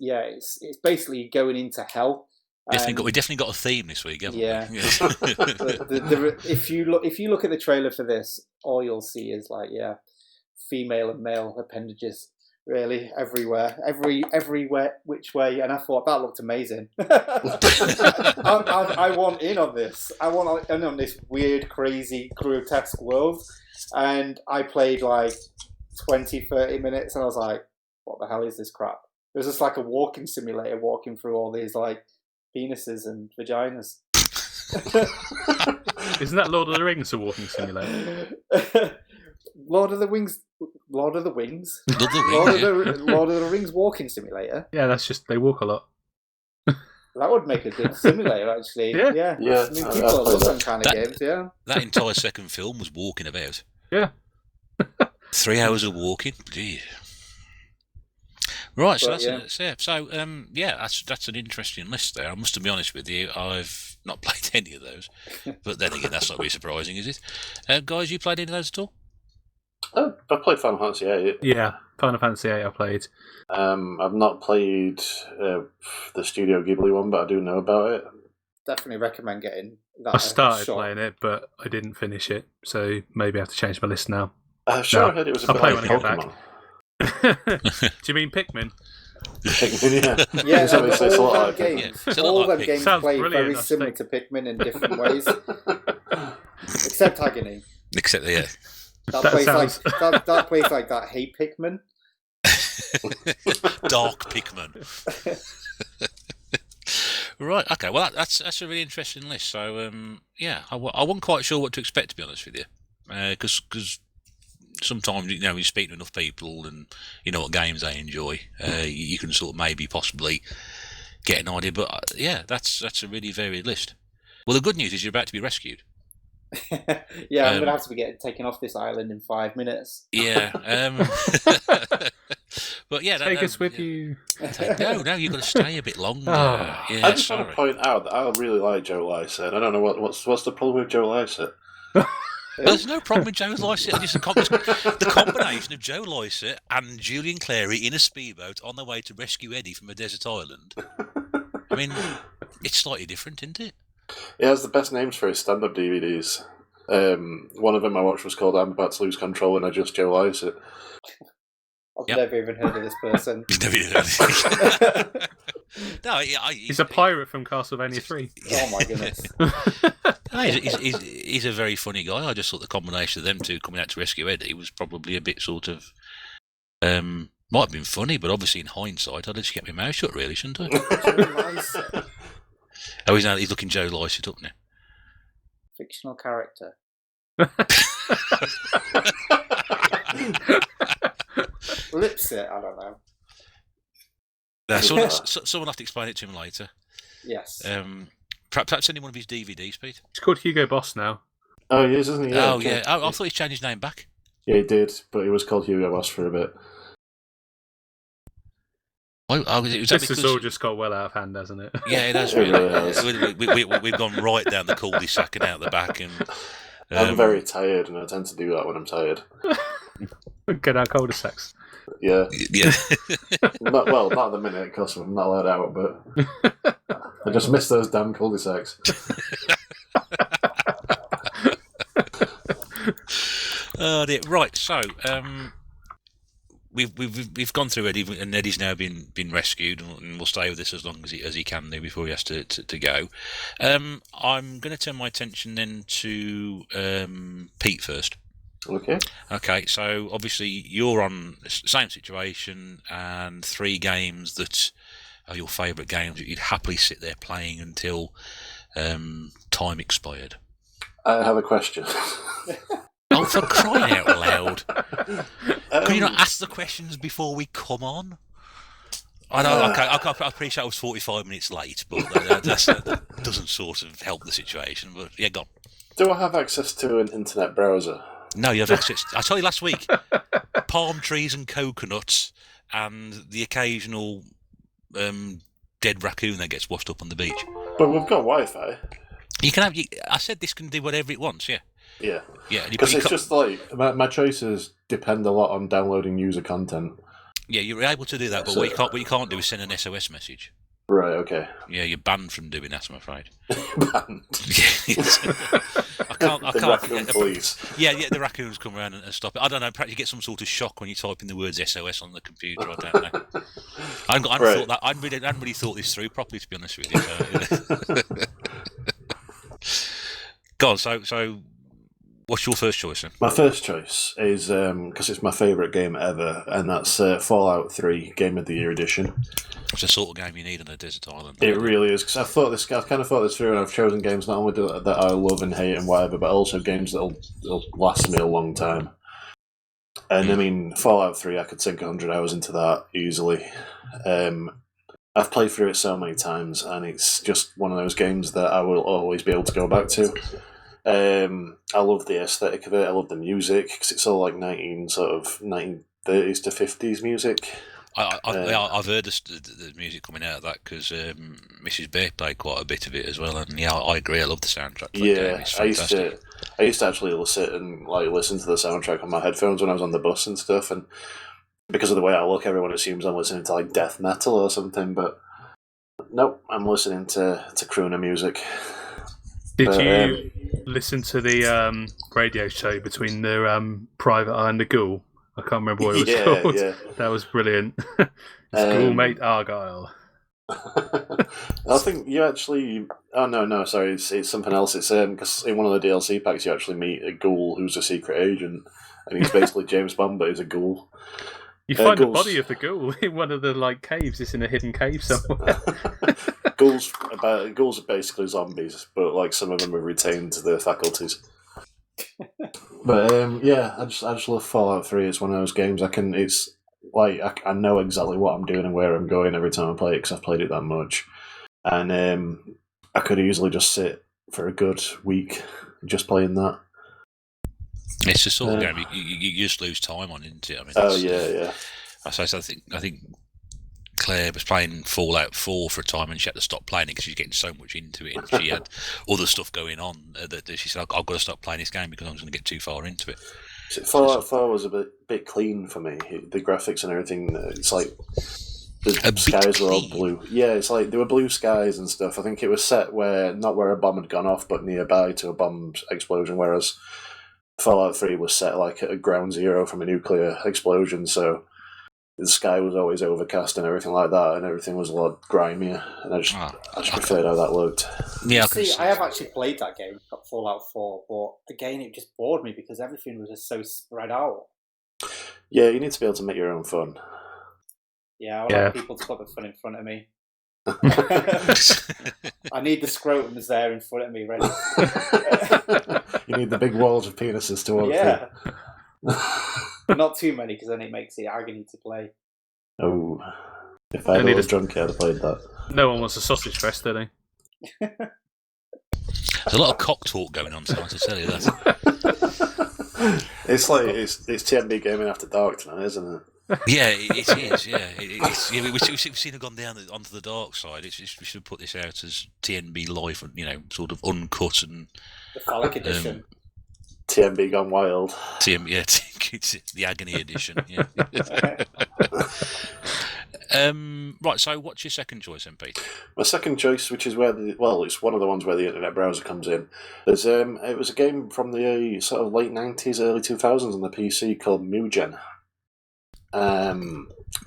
basically going into hell. We definitely got a theme this week, haven't we? Yeah. If you look at the trailer for this, all you'll see is female and male appendages, really everywhere, everywhere, which way. And I thought that looked amazing. I want in on this. I want in on this weird, crazy, grotesque world. And I played 20, 30 minutes, and I was like, "What the hell is this crap?" It was just like a walking simulator, walking through all these penises and vaginas. Isn't that Lord of the Rings, a walking simulator? Lord of the Rings walking simulator. Yeah, that's just they walk a lot. That would make a good simulator, actually. Yeah. I mean, people love them kind of games. Yeah. That entire second film was walking about. Yeah. 3 hours of walking. Gee. Right, so that's an interesting list there. I must be honest with you, I've not played any of those, but then again, that's not really surprising, is it? Guys, you played any of those at all? I played Final Fantasy VIII. Yeah, Final Fantasy VIII I played. I've not played the Studio Ghibli one, but I do know about it. Definitely recommend getting that. I started playing it, but I didn't finish it, so maybe I have to change my list now. I heard it was a bit like Pokemon. Do you mean Pikmin? Pikmin, yeah. All them games play very similar to Pikmin in different ways, except Agony. Except that plays like that. Hey, Pikmin. Dark Pikmin. Right. Okay. Well, that's a really interesting list. So I wasn't quite sure what to expect, to be honest with you, because. Sometimes, you speak to enough people and you know what games they enjoy, you can sort of maybe possibly get an idea. But that's a really varied list. Well, the good news is you're about to be rescued. Yeah, I'm going to have to be getting taken off this island in 5 minutes. Yeah. But yeah, take us with you. No, you've got to stay a bit longer. I just want to point out that I really like Joe Lycett. I don't know what's the problem with Joe Lycett. There's no problem with Joe Lycett. Just the combination of Joe Lycett and Julian Clary in a speedboat on their way to rescue Eddie from a desert island. I mean, it's slightly different, isn't it? He has the best names for his stand-up DVDs. One of them I watched was called "I'm About to Lose Control" and I Just Joe Lycett. I've never even heard of this person. You've never even heard of it. No, he's a pirate from Castlevania 3. Oh my goodness. No, he's a very funny guy. I just thought the combination of them two coming out to rescue Eddie was probably a bit sort of might have been funny, but obviously in hindsight I'd just kept my mouth shut, really, shouldn't I? Oh, he's looking Joe Lycett up now. Fictional character. Lipsit, I don't know. Someone will have to explain it to him later. Yes. Perhaps any one of his DVDs, Pete. It's called Hugo Boss now. Oh, he is, isn't he? Yeah, Oh, yeah. I thought he changed his name back. Yeah, he did, but he was called Hugo Boss for a bit. This has all just got well out of hand, hasn't it? Yeah, it has really. We've gone right down the cul-de-sac and out the back. And I'm very tired, and I tend to do that when I'm tired. Get out cul-de-sacs. Yeah. Yeah. Not at the minute, because I'm not allowed out, but I just miss those damn cul-de-sacs. Oh dear. Right, so we've gone through Eddie, and Eddie's now been rescued, and will stay with us as long as he can do before he has to go. I'm going to turn my attention then to Pete first. Okay, so obviously you're on the same situation, and 3 games that are your favourite games that you'd happily sit there playing until time expired. I have a question. Oh, for crying out loud! Can you not ask the questions before we come on? I know. Okay, I appreciate I was 45 minutes late, but that doesn't sort of help the situation. But yeah, go on. Do I have access to an internet browser? No, you have access. I told you last week. Palm trees and coconuts, and the occasional dead raccoon that gets washed up on the beach. But we've got Wi-Fi. You can have. I said this can do whatever it wants. Yeah. Yeah. Yeah. Because it's just like my choices depend a lot on downloading user content. Yeah, you're able to do that, but what you can't do is send an SOS message. Right. Okay. Yeah, you're banned from doing that, I'm afraid. Banned. I can't. The raccoon police. Yeah, the raccoons come around and stop it. I don't know. Perhaps you get some sort of shock when you type in the words SOS on the computer. I don't know. I hadn't really thought this through properly, to be honest with you. Go on. So, what's your first choice then? My first choice is because it's my favourite game ever, and that's Fallout 3 Game of the Year edition. It's the sort of game you need on a desert island. It really is, because I kind of thought this through, and I've chosen games not only that I love and hate and whatever, but also games that'll last me a long time. And I mean, Fallout 3, I could sink 100 hours into that easily. I've played through it so many times, and it's just one of those games that I will always be able to go back to. I love the aesthetic of it. I love the music, because it's all like 1930s to 50s music. I've heard the music coming out of that because Mrs. Bay played quite a bit of it as well, and yeah, I agree. I love the soundtrack. Yeah, I used to actually sit and listen to the soundtrack on my headphones when I was on the bus and stuff, and because of the way I look, everyone assumes I'm listening to like death metal or something, but nope, I'm listening to crooner music. Did you listen to the radio show between the Private Eye and the Ghoul? I can't remember what it was called. Yeah. That was brilliant. Schoolmate Argyle. I think you actually... Oh, no, sorry. It's something else. It's because in one of the DLC packs you actually meet a ghoul who's a secret agent, and he's basically James Bond, but he's a ghoul. You find the body of the ghoul in one of the caves. It's in a hidden cave somewhere. Ghouls are basically zombies, but some of them have retained their faculties. But yeah, I just love Fallout 3. It's one of those games I know exactly what I'm doing and where I'm going every time I play it because I've played it that much, and I could easily just sit for a good week just playing that. It's the sort of game you just lose time on, isn't it? I mean, yeah. I think Claire was playing Fallout 4 for a time, and she had to stop playing it because she was getting so much into it, and she had other stuff going on that she said, "I've got to stop playing this game because I'm going to get too far into it." Fallout 4 was a bit clean for me. The graphics and everything. It's like the skies were all blue. Yeah, it's like there were blue skies and stuff. I think it was set not where a bomb had gone off, but nearby to a bomb explosion. Whereas Fallout 3 was set at a ground zero from a nuclear explosion, so the sky was always overcast and everything like that, and everything was a lot grimier, and I just preferred how that looked. Yeah, I have actually played that game, Fallout 4, but again, it just bored me because everything was just so spread out. Yeah, you need to be able to make your own fun. Yeah, I like people to put the fun in front of me. I need the scrotums there in front of me, ready. You need the big walls of penises to walk Yeah. through. Not too many, because then it makes it agony to play. Oh, if I was drunk, I'd have played that. No one wants a sausage fest, do they? There's a lot of cock talk going on tonight, I tell you that. It's like it's tNb gaming after dark tonight, isn't it? Yeah, it is. Yeah, we've seen it gone down onto the dark side. We should put this out as tNb live, sort of uncut and The phallic edition. tNb gone wild. TNB, yeah, it's the agony edition. Yeah. Right. So, what's your second choice, then, Pete? My second choice, which is it's one of the ones where the internet browser comes in. There's it was a game from the sort of late 90s, early 2000s on the PC called Mugen.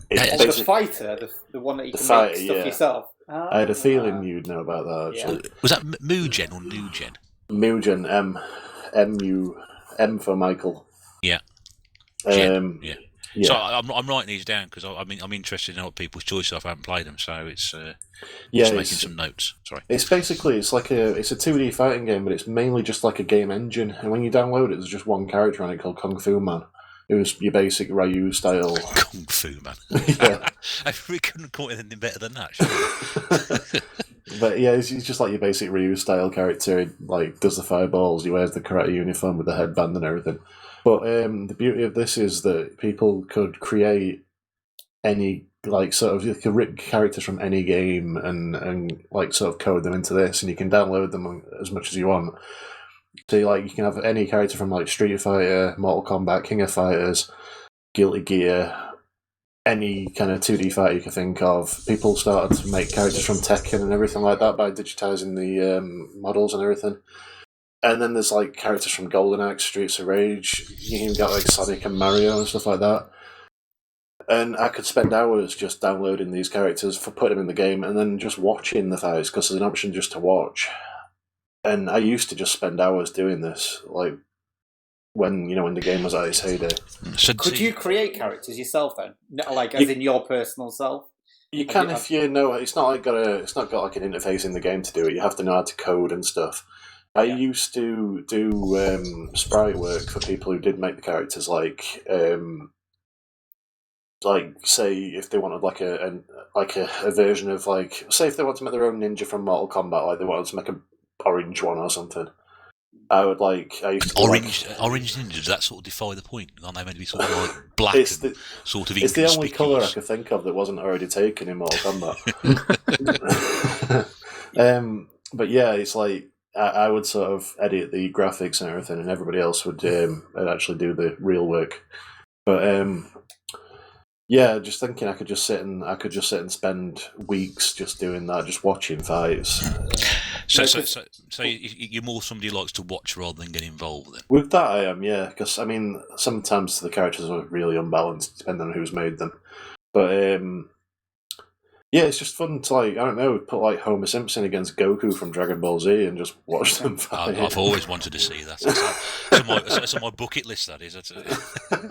It's the fighter, the one that you can make stuff yourself. I had a feeling you'd know about that, actually. Yeah. Was that Mugen or Nugen? Mugen, M for Michael. Yeah. Yeah. So I'm writing these down because I'm interested in what people's choices are. I haven't played them, so it's just making some notes. Sorry. It's basically it's a 2D fighting game, but it's mainly just like a game engine. And when you download it, there's just one character on it called Kung Fu Man. It was your basic Ryu style. Kung Fu Man. Yeah. I really couldn't call it anything better than that. But yeah, he's just like your basic Ryu style character. He, like, does the fireballs. He wears the karate uniform with the headband and everything. But the beauty of this is that people could create any you could rip characters from any game and like sort of code them into this, and you can download them as much as you want. So you can have any character from like Street Fighter, Mortal Kombat, King of Fighters, Guilty Gear, any kind of 2D fighter you can think of. People started to make characters from Tekken and everything like that by digitizing the models and everything. And then there's like characters from Golden Axe, Streets of Rage. You can get like Sonic and Mario and stuff like that. And I could spend hours just downloading these characters, putting them in the game, and then just watching the fights because there's an option just to watch. And I used to just spend hours doing this, like when the game was at its heyday. Could you create characters yourself then, like as in your personal self? You can if you know. It's not got like an interface in the game to do it. You have to know how to code and stuff. I used to do sprite work for people who did make the characters, like say if they wanted like a version of like, say if they want to make their own ninja from Mortal Kombat, like they wanted to make a orange one or something. I used to orange ninja. Does that sort of defy the point? Aren't they meant to be sort of like black? It's the only colour I could think of that wasn't already taken in Mortal Kombat. But yeah, it's like I would sort of edit the graphics and everything, and everybody else would actually do the real work. But yeah, just thinking I could just sit and spend weeks just doing that, just watching fights. So you're more somebody who likes to watch rather than get involved then? With that I am, yeah, because I mean sometimes the characters are really unbalanced depending on who's made them. But yeah, it's just fun to, like, I don't know, put like Homer Simpson against Goku from Dragon Ball Z and just watch them fight. I've always wanted to see that. It's on my bucket list, that is.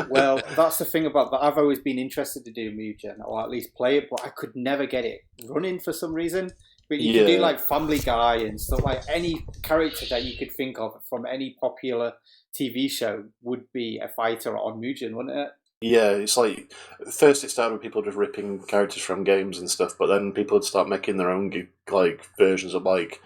Well, that's the thing about that. I've always been interested to do Mugen, or at least play it, but I could never get it running for some reason. But you can do like Family Guy and stuff, like any character that you could think of from any popular TV show would be a fighter on Mugen, wouldn't it? Yeah, it's like, first it started with people just ripping characters from games and stuff, but then people would start making their own like versions of like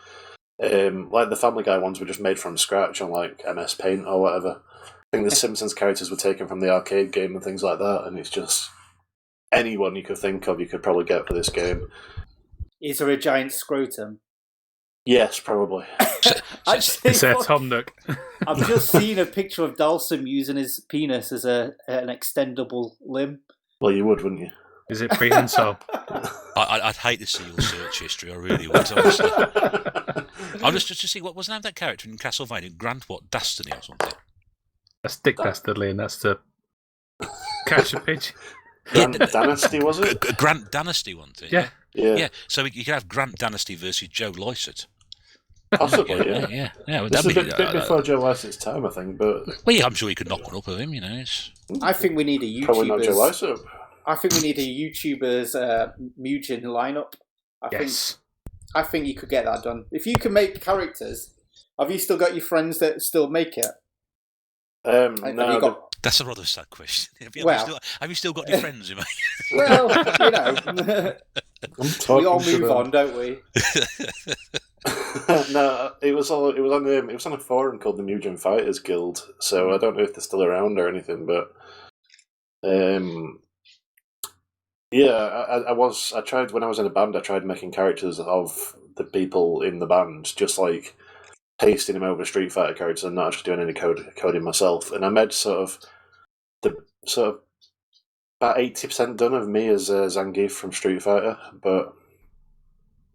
the Family Guy ones were just made from scratch on like MS Paint or whatever. I think the Simpsons characters were taken from the arcade game and things like that, and it's just anyone you could think of you could probably get for this game. Is there a giant scrotum? Yes, probably. It's a Tom Nook. I've just seen a picture of Dalsum using his penis as an extendable limb. Well, you would, wouldn't you? Is it prehensile? I'd hate to see your search history. I really would. Honestly. I'll just to see what was the name of that character in Castlevania. Grant Dastiny or something. That's Dick Dastardly, and that's the Catch a Pigeon. Grant Dynasty, was it? Grant Dynasty, wasn't it? Yeah. Yeah. So you could have Grant Dynasty versus Joe Lycett. Possibly, yeah. Well, this is a bit before Joe Lycett's time, I think. But yeah, I'm sure you could knock one up of him. I think we need a YouTuber's. Probably not Joe Lycett. I think we need a YouTuber's Mugen lineup. I think you could get that done if you can make characters. Have you still got your friends that still make it? No, that's a rather sad question. Have you still got any friends, mate? Well, we all move on, don't we? No, it was on a forum called the New Gen Fighters Guild. So I don't know if they're still around or anything, but I tried when I was in a band. I tried making characters of the people in the band, just like pasting them over Street Fighter characters and not actually doing any coding myself. And I made sort of about 80% done of me as Zangief from Street Fighter, but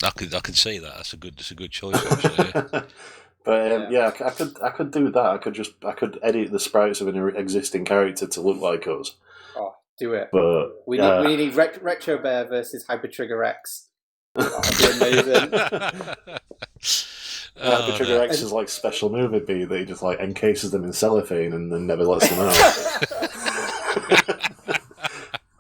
I can see that. That's a good choice, actually. But I could do that. I could edit the sprites of an existing character to look like us. Oh, do it! But we need Retro Bear versus Hyper Trigger X. That'd be amazing. Hyper Trigger X is like special move would be that he just like encases them in cellophane and then never lets them out.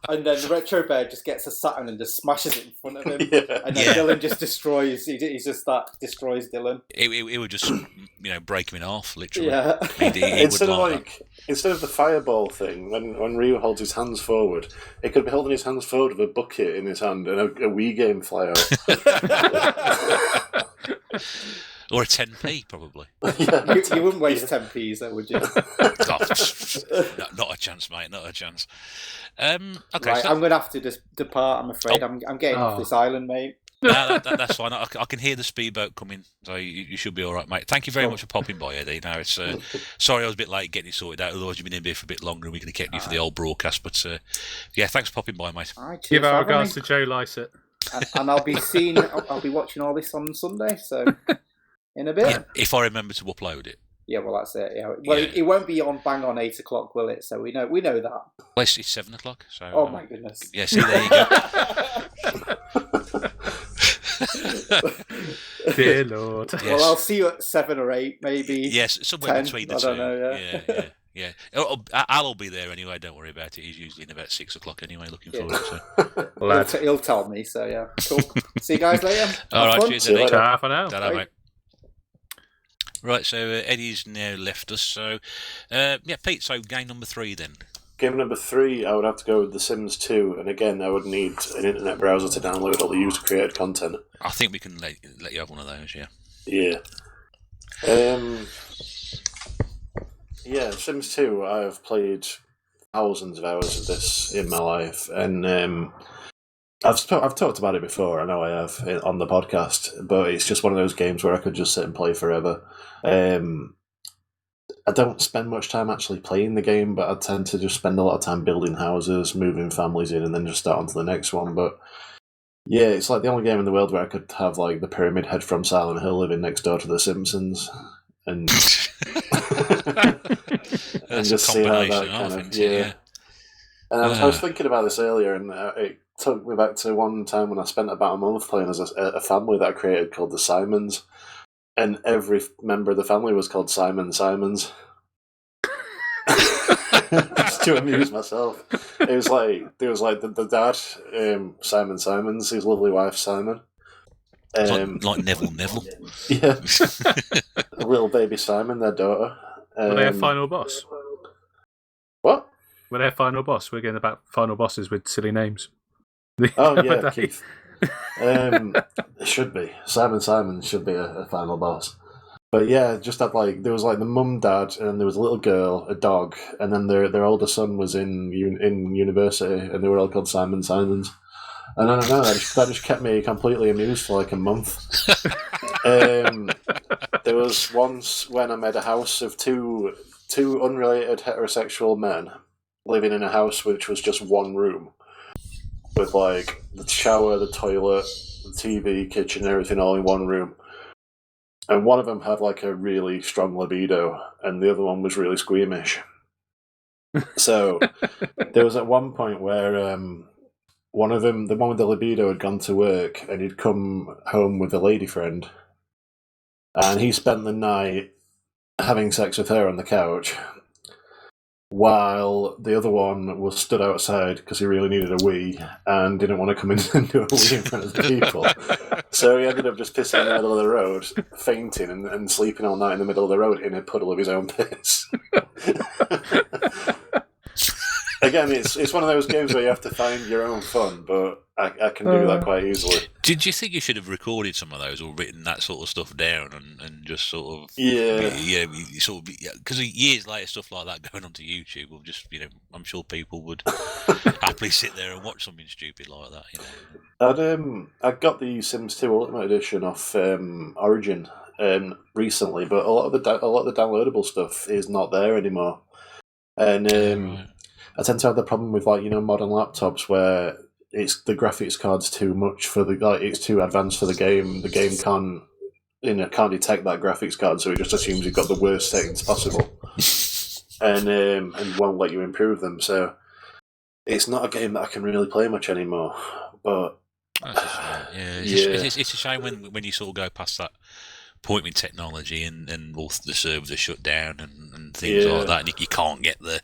And then the Retro Bear just gets a Saturn and just smashes it in front of him. Yeah. And then Dylan just destroys. He's just destroys Dylan. It would just break him in half, literally. Yeah. Instead of the fireball thing, when Ryu holds his hands forward, it could be holding his hands forward with a bucket in his hand and a Wii game fly out. Or a 10p, probably. Yeah. You wouldn't waste 10p's, though, would you? God, not a chance, mate. Not a chance. Okay, right, I'm going to have to just depart, I'm afraid. I'm getting off this island, mate. No, that's fine. I can hear the speedboat coming, so you should be all right, mate. Thank you very much for popping by, Eddie. Now, it's sorry I was a bit late getting it sorted out. Otherwise, you've been in here for a bit longer, and we could have kept you for the old broadcast. But thanks for popping by, mate. Right, give our regards to Joe Lysett. And I'll be watching all this on Sunday. So in a bit, if I remember to upload it. Yeah, well, that's it. Yeah, well, it won't be on bang on 8 o'clock, will it? So we know that. Well, it's 7 o'clock. So oh my goodness. Yeah, see, there you go. Dear Lord. Yes. Well, I'll see you at 7 or 8, maybe. Yes, somewhere 10, between the I two. Don't know, yeah. I'll be there anyway. Don't worry about it. He's usually in about 6 o'clock anyway. Looking forward to it. He'll tell me. So yeah, cool. See you guys later. All right, cheers, Eddie. Ta for now. Ta-da, mate. Right, so Eddie's now left us. So, Pete. So game number 3 then. Game number 3, I would have to go with The Sims 2, and again, I would need an internet browser to download all the user-created content. I think we can let you have one of those, yeah. Yeah. Sims 2, I have played thousands of hours of this in my life, and I've talked about it before, I know I have, on the podcast, but it's just one of those games where I could just sit and play forever. I don't spend much time actually playing the game, but I tend to just spend a lot of time building houses, moving families in, and then just start on to the next one. But yeah, it's like the only game in the world where I could have like the Pyramid Head from Silent Hill living next door to the Simpsons, and just see how that kind of yeah. And I was thinking about this earlier, and it took me back to one time when I spent about a month playing as a family that I created called the Simons. And every member of the family was called Simon Simons. Just to amuse myself. It was like the dad, Simon Simons, his lovely wife Simon. Like Neville. Yeah. A little baby Simon, their daughter. Were they a final boss? What? Were they a final boss? We're getting about final bosses with silly names. Oh yeah, Keith. It should be. Simon should be a final boss. But yeah, just that there was the mum, dad, and there was a little girl, a dog, and then their older son was in university, and they were all called Simon Simons. And I don't know, that just kept me completely amused for a month. There was once when I made a house of two unrelated heterosexual men living in a house which was just one room. With the shower, the toilet, the TV, kitchen, everything all in one room. And one of them had a really strong libido, and the other one was really squeamish. So there was at one point where one of them, the one with the libido, had gone to work, and he'd come home with a lady friend, and he spent the night having sex with her on the couch. while the other one was stood outside because he really needed a wee and didn't want to come in and do a wee in front of the people. So he ended up just pissing in the middle of the road, fainting and sleeping all night in the middle of the road in a puddle of his own piss. Again, it's one of those games where you have to find your own fun, but I can do that quite easily. Did you think you should have recorded some of those or written that sort of stuff down and just sort of because years later stuff like that going onto YouTube will just I'm sure people would happily sit there and watch something stupid like that. I got the Sims 2 Ultimate Edition off Origin recently, but a lot of the downloadable stuff is not there anymore, and I tend to have the problem with modern laptops where it's the graphics card's too much for it's too advanced for the game. The game can't detect that graphics card, so it just assumes you've got the worst settings possible, and won't let you improve them. So it's not a game that I can really play much anymore. But it's a shame when you sort of go past that point with technology and all the servers are shut down and things like that, and you can't get the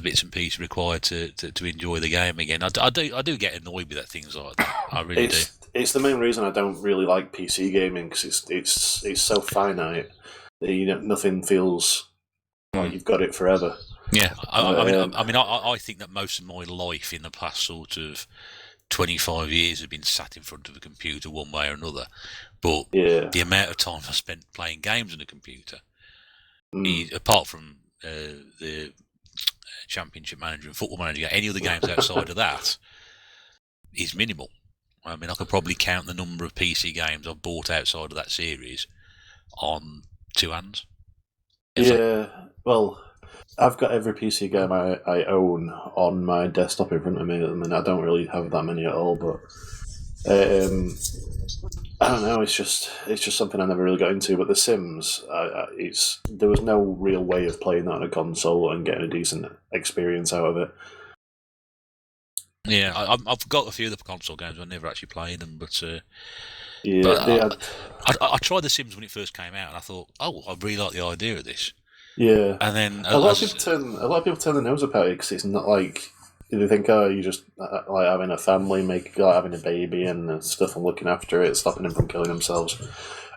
bits and pieces required to enjoy the game again. I do get annoyed with things like that. I really do. It's the main reason I don't really like PC gaming, because it's so finite that nothing feels like you've got it forever. Yeah, I think that most of my life in the past sort of 25 years have been sat in front of a computer one way or another. But the amount of time I spent playing games on a computer, apart from the Championship Manager and Football Manager, any other games outside of that, is minimal. I mean, I could probably count the number of PC games I've bought outside of that series on two hands. Well, I've got every PC game I own on my desktop in front of me. I mean, I don't really have that many at all, but I don't know. It's just something I never really got into. But The Sims, there was no real way of playing that on a console and getting a decent experience out of it. Yeah, I've got a few of the console games. I never actually played them, but I tried The Sims when it first came out, and I thought, I really like the idea of this. Yeah, and then a lot of people turn their nose up at it because it's not like they think, you just like having a family, having a baby and stuff and looking after it, stopping them from killing themselves,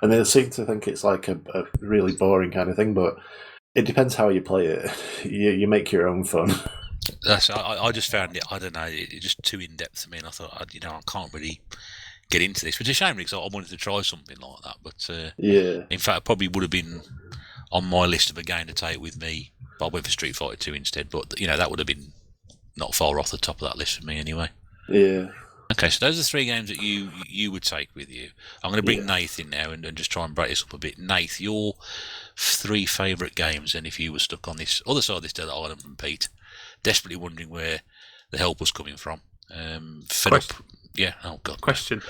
and they seem to think it's like a really boring kind of thing. But it depends how you play it. You make your own fun. I just found it. I don't know. It's just too in depth for me, and I thought, I can't really get into this. Which is a shame because I wanted to try something like that. But in fact, it probably would have been on my list of a game to take with me. But I went for Street Fighter 2 instead. But that would have been not far off the top of that list for me anyway. Yeah. Okay, so those are three games that you would take with you. I'm going to bring Nath in now and just try and break this up a bit. Nath, your three favourite games, and if you were stuck on this other side of this desert island from Pete, desperately wondering where the help was coming from. Question.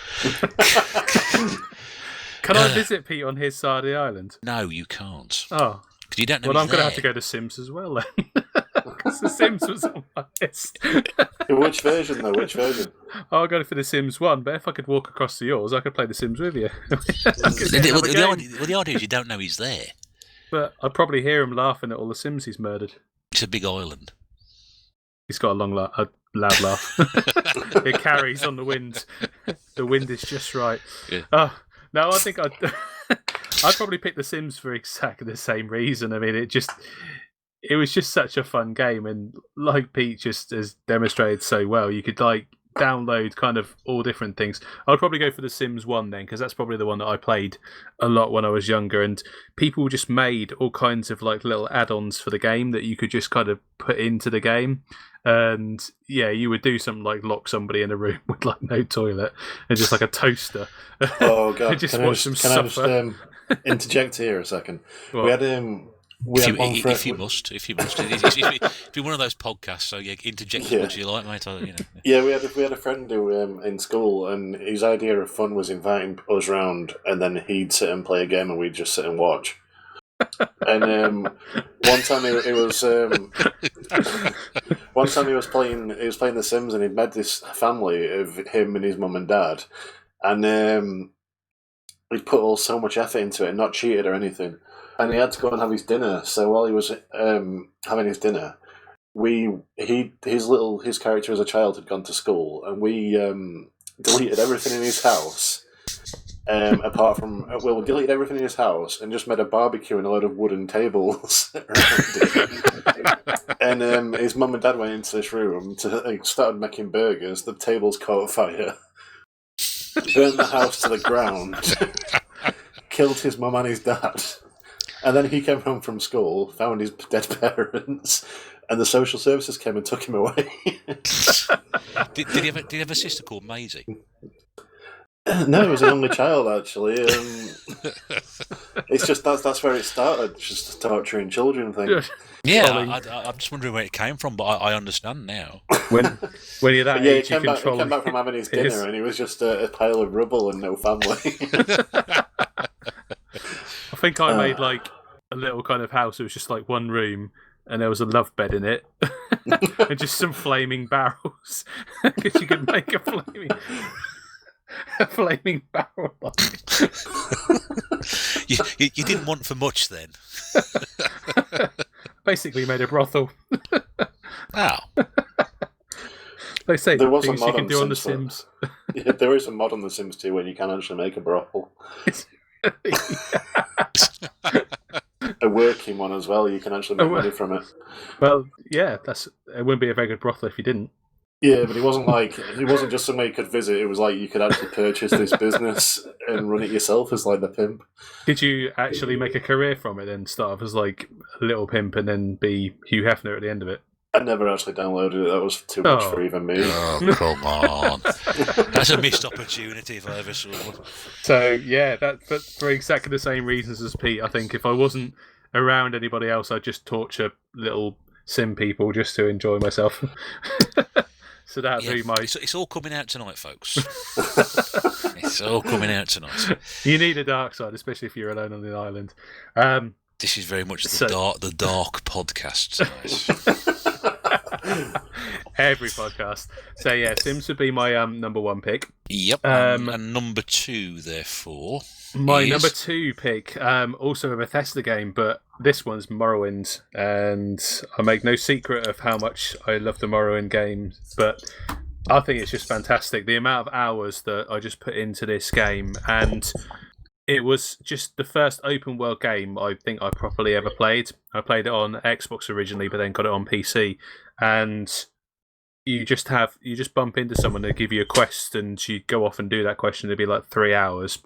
Can I visit Pete on his side of the island? No, you can't. Oh. Because you don't know. Well, I'm going to have to go to Sims as well then. Because The Sims was on my list. Which version, though? Which version? I'll go for The Sims 1, but if I could walk across to yours, I could play The Sims with you. The idea is you don't know he's there. But I'd probably hear him laughing at all the Sims he's murdered. It's a big island. He's got a loud laugh. It carries on the wind. The wind is just right. Yeah. No, I think I'd probably pick The Sims for exactly the same reason. I mean, it was just such a fun game, and like Pete just has demonstrated so well, you could download kind of all different things. I'd probably go for The Sims 1 then, because that's probably the one that I played a lot when I was younger, and people just made all kinds of little add-ons for the game that you could just kind of put into the game. And you would do something like lock somebody in a room with no toilet and just a toaster. Oh god! And just watch them suffer. I just interject here a second? What? We had if you must. If you're one of those podcasts, so interject as much as you like, mate. Yeah, we had a friend who in school, and his idea of fun was inviting us round, and then he'd sit and play a game, and we'd just sit and watch. And one time he was playing The Sims, and he'd met this family of him and his mum and dad, and he'd put so much effort into it and not cheated or anything. And he had to go and have his dinner. So while he was having his dinner, his character as a child had gone to school, and we deleted everything in his house. Apart from, we deleted everything in his house and just made a barbecue and a load of wooden tables around it. And his mum and dad went into this room to started making burgers. The tables caught fire, burnt the house to the ground, killed his mum and his dad. And then he came home from school, found his dead parents, and the social services came and took him away. Did he have a sister called Maisie? No, he was an only child, actually. It's just that's where it started, just the torturing children thing. Yeah, I'm just wondering where it came from, but I understand now. When you're that age, he came back from having his dinner, and he was just a pile of rubble and no family. I think I made like a little kind of house. It was just like one room, and there was a love bed in it, and just some flaming barrels, because you could make a flaming barrel. you didn't want for much then. Basically, made a brothel. Wow. They say there was things you can do on The Sims. Yeah, there is a mod on The Sims 2 where you can actually make a brothel. A working one as well. You can actually make money from it. Well, yeah, it wouldn't be a very good brothel if you didn't. Yeah, but it wasn't just somewhere you could visit. It was like you could actually purchase this business and run it yourself as like the pimp. Did you actually make a career from it and start off as like a little pimp and then be Hugh Hefner at the end of it? I never actually downloaded it. That was too much for even me. Oh, come on. That's a missed opportunity if I ever saw one. So, yeah, but for exactly the same reasons as Pete, I think if I wasn't around anybody else, I'd just torture little sim people just to enjoy myself. So that'd be my... It's all coming out tonight, folks. It's all coming out tonight. You need a dark side, especially if you're alone on the island. This is very much the dark podcast tonight. Every podcast. So yeah, Sims would be my number one pick. Yep. And number two, therefore. My number two pick, also a Bethesda game, but this one's Morrowind, and I make no secret of how much I love the Morrowind game, but I think it's just fantastic. The amount of hours that I just put into this game, and it was just the first open world game I think I properly ever played. I played it on Xbox originally, but then got it on PC, and you just bump into someone, they give you a quest, and you go off and do that question. It'd be like 3 hours.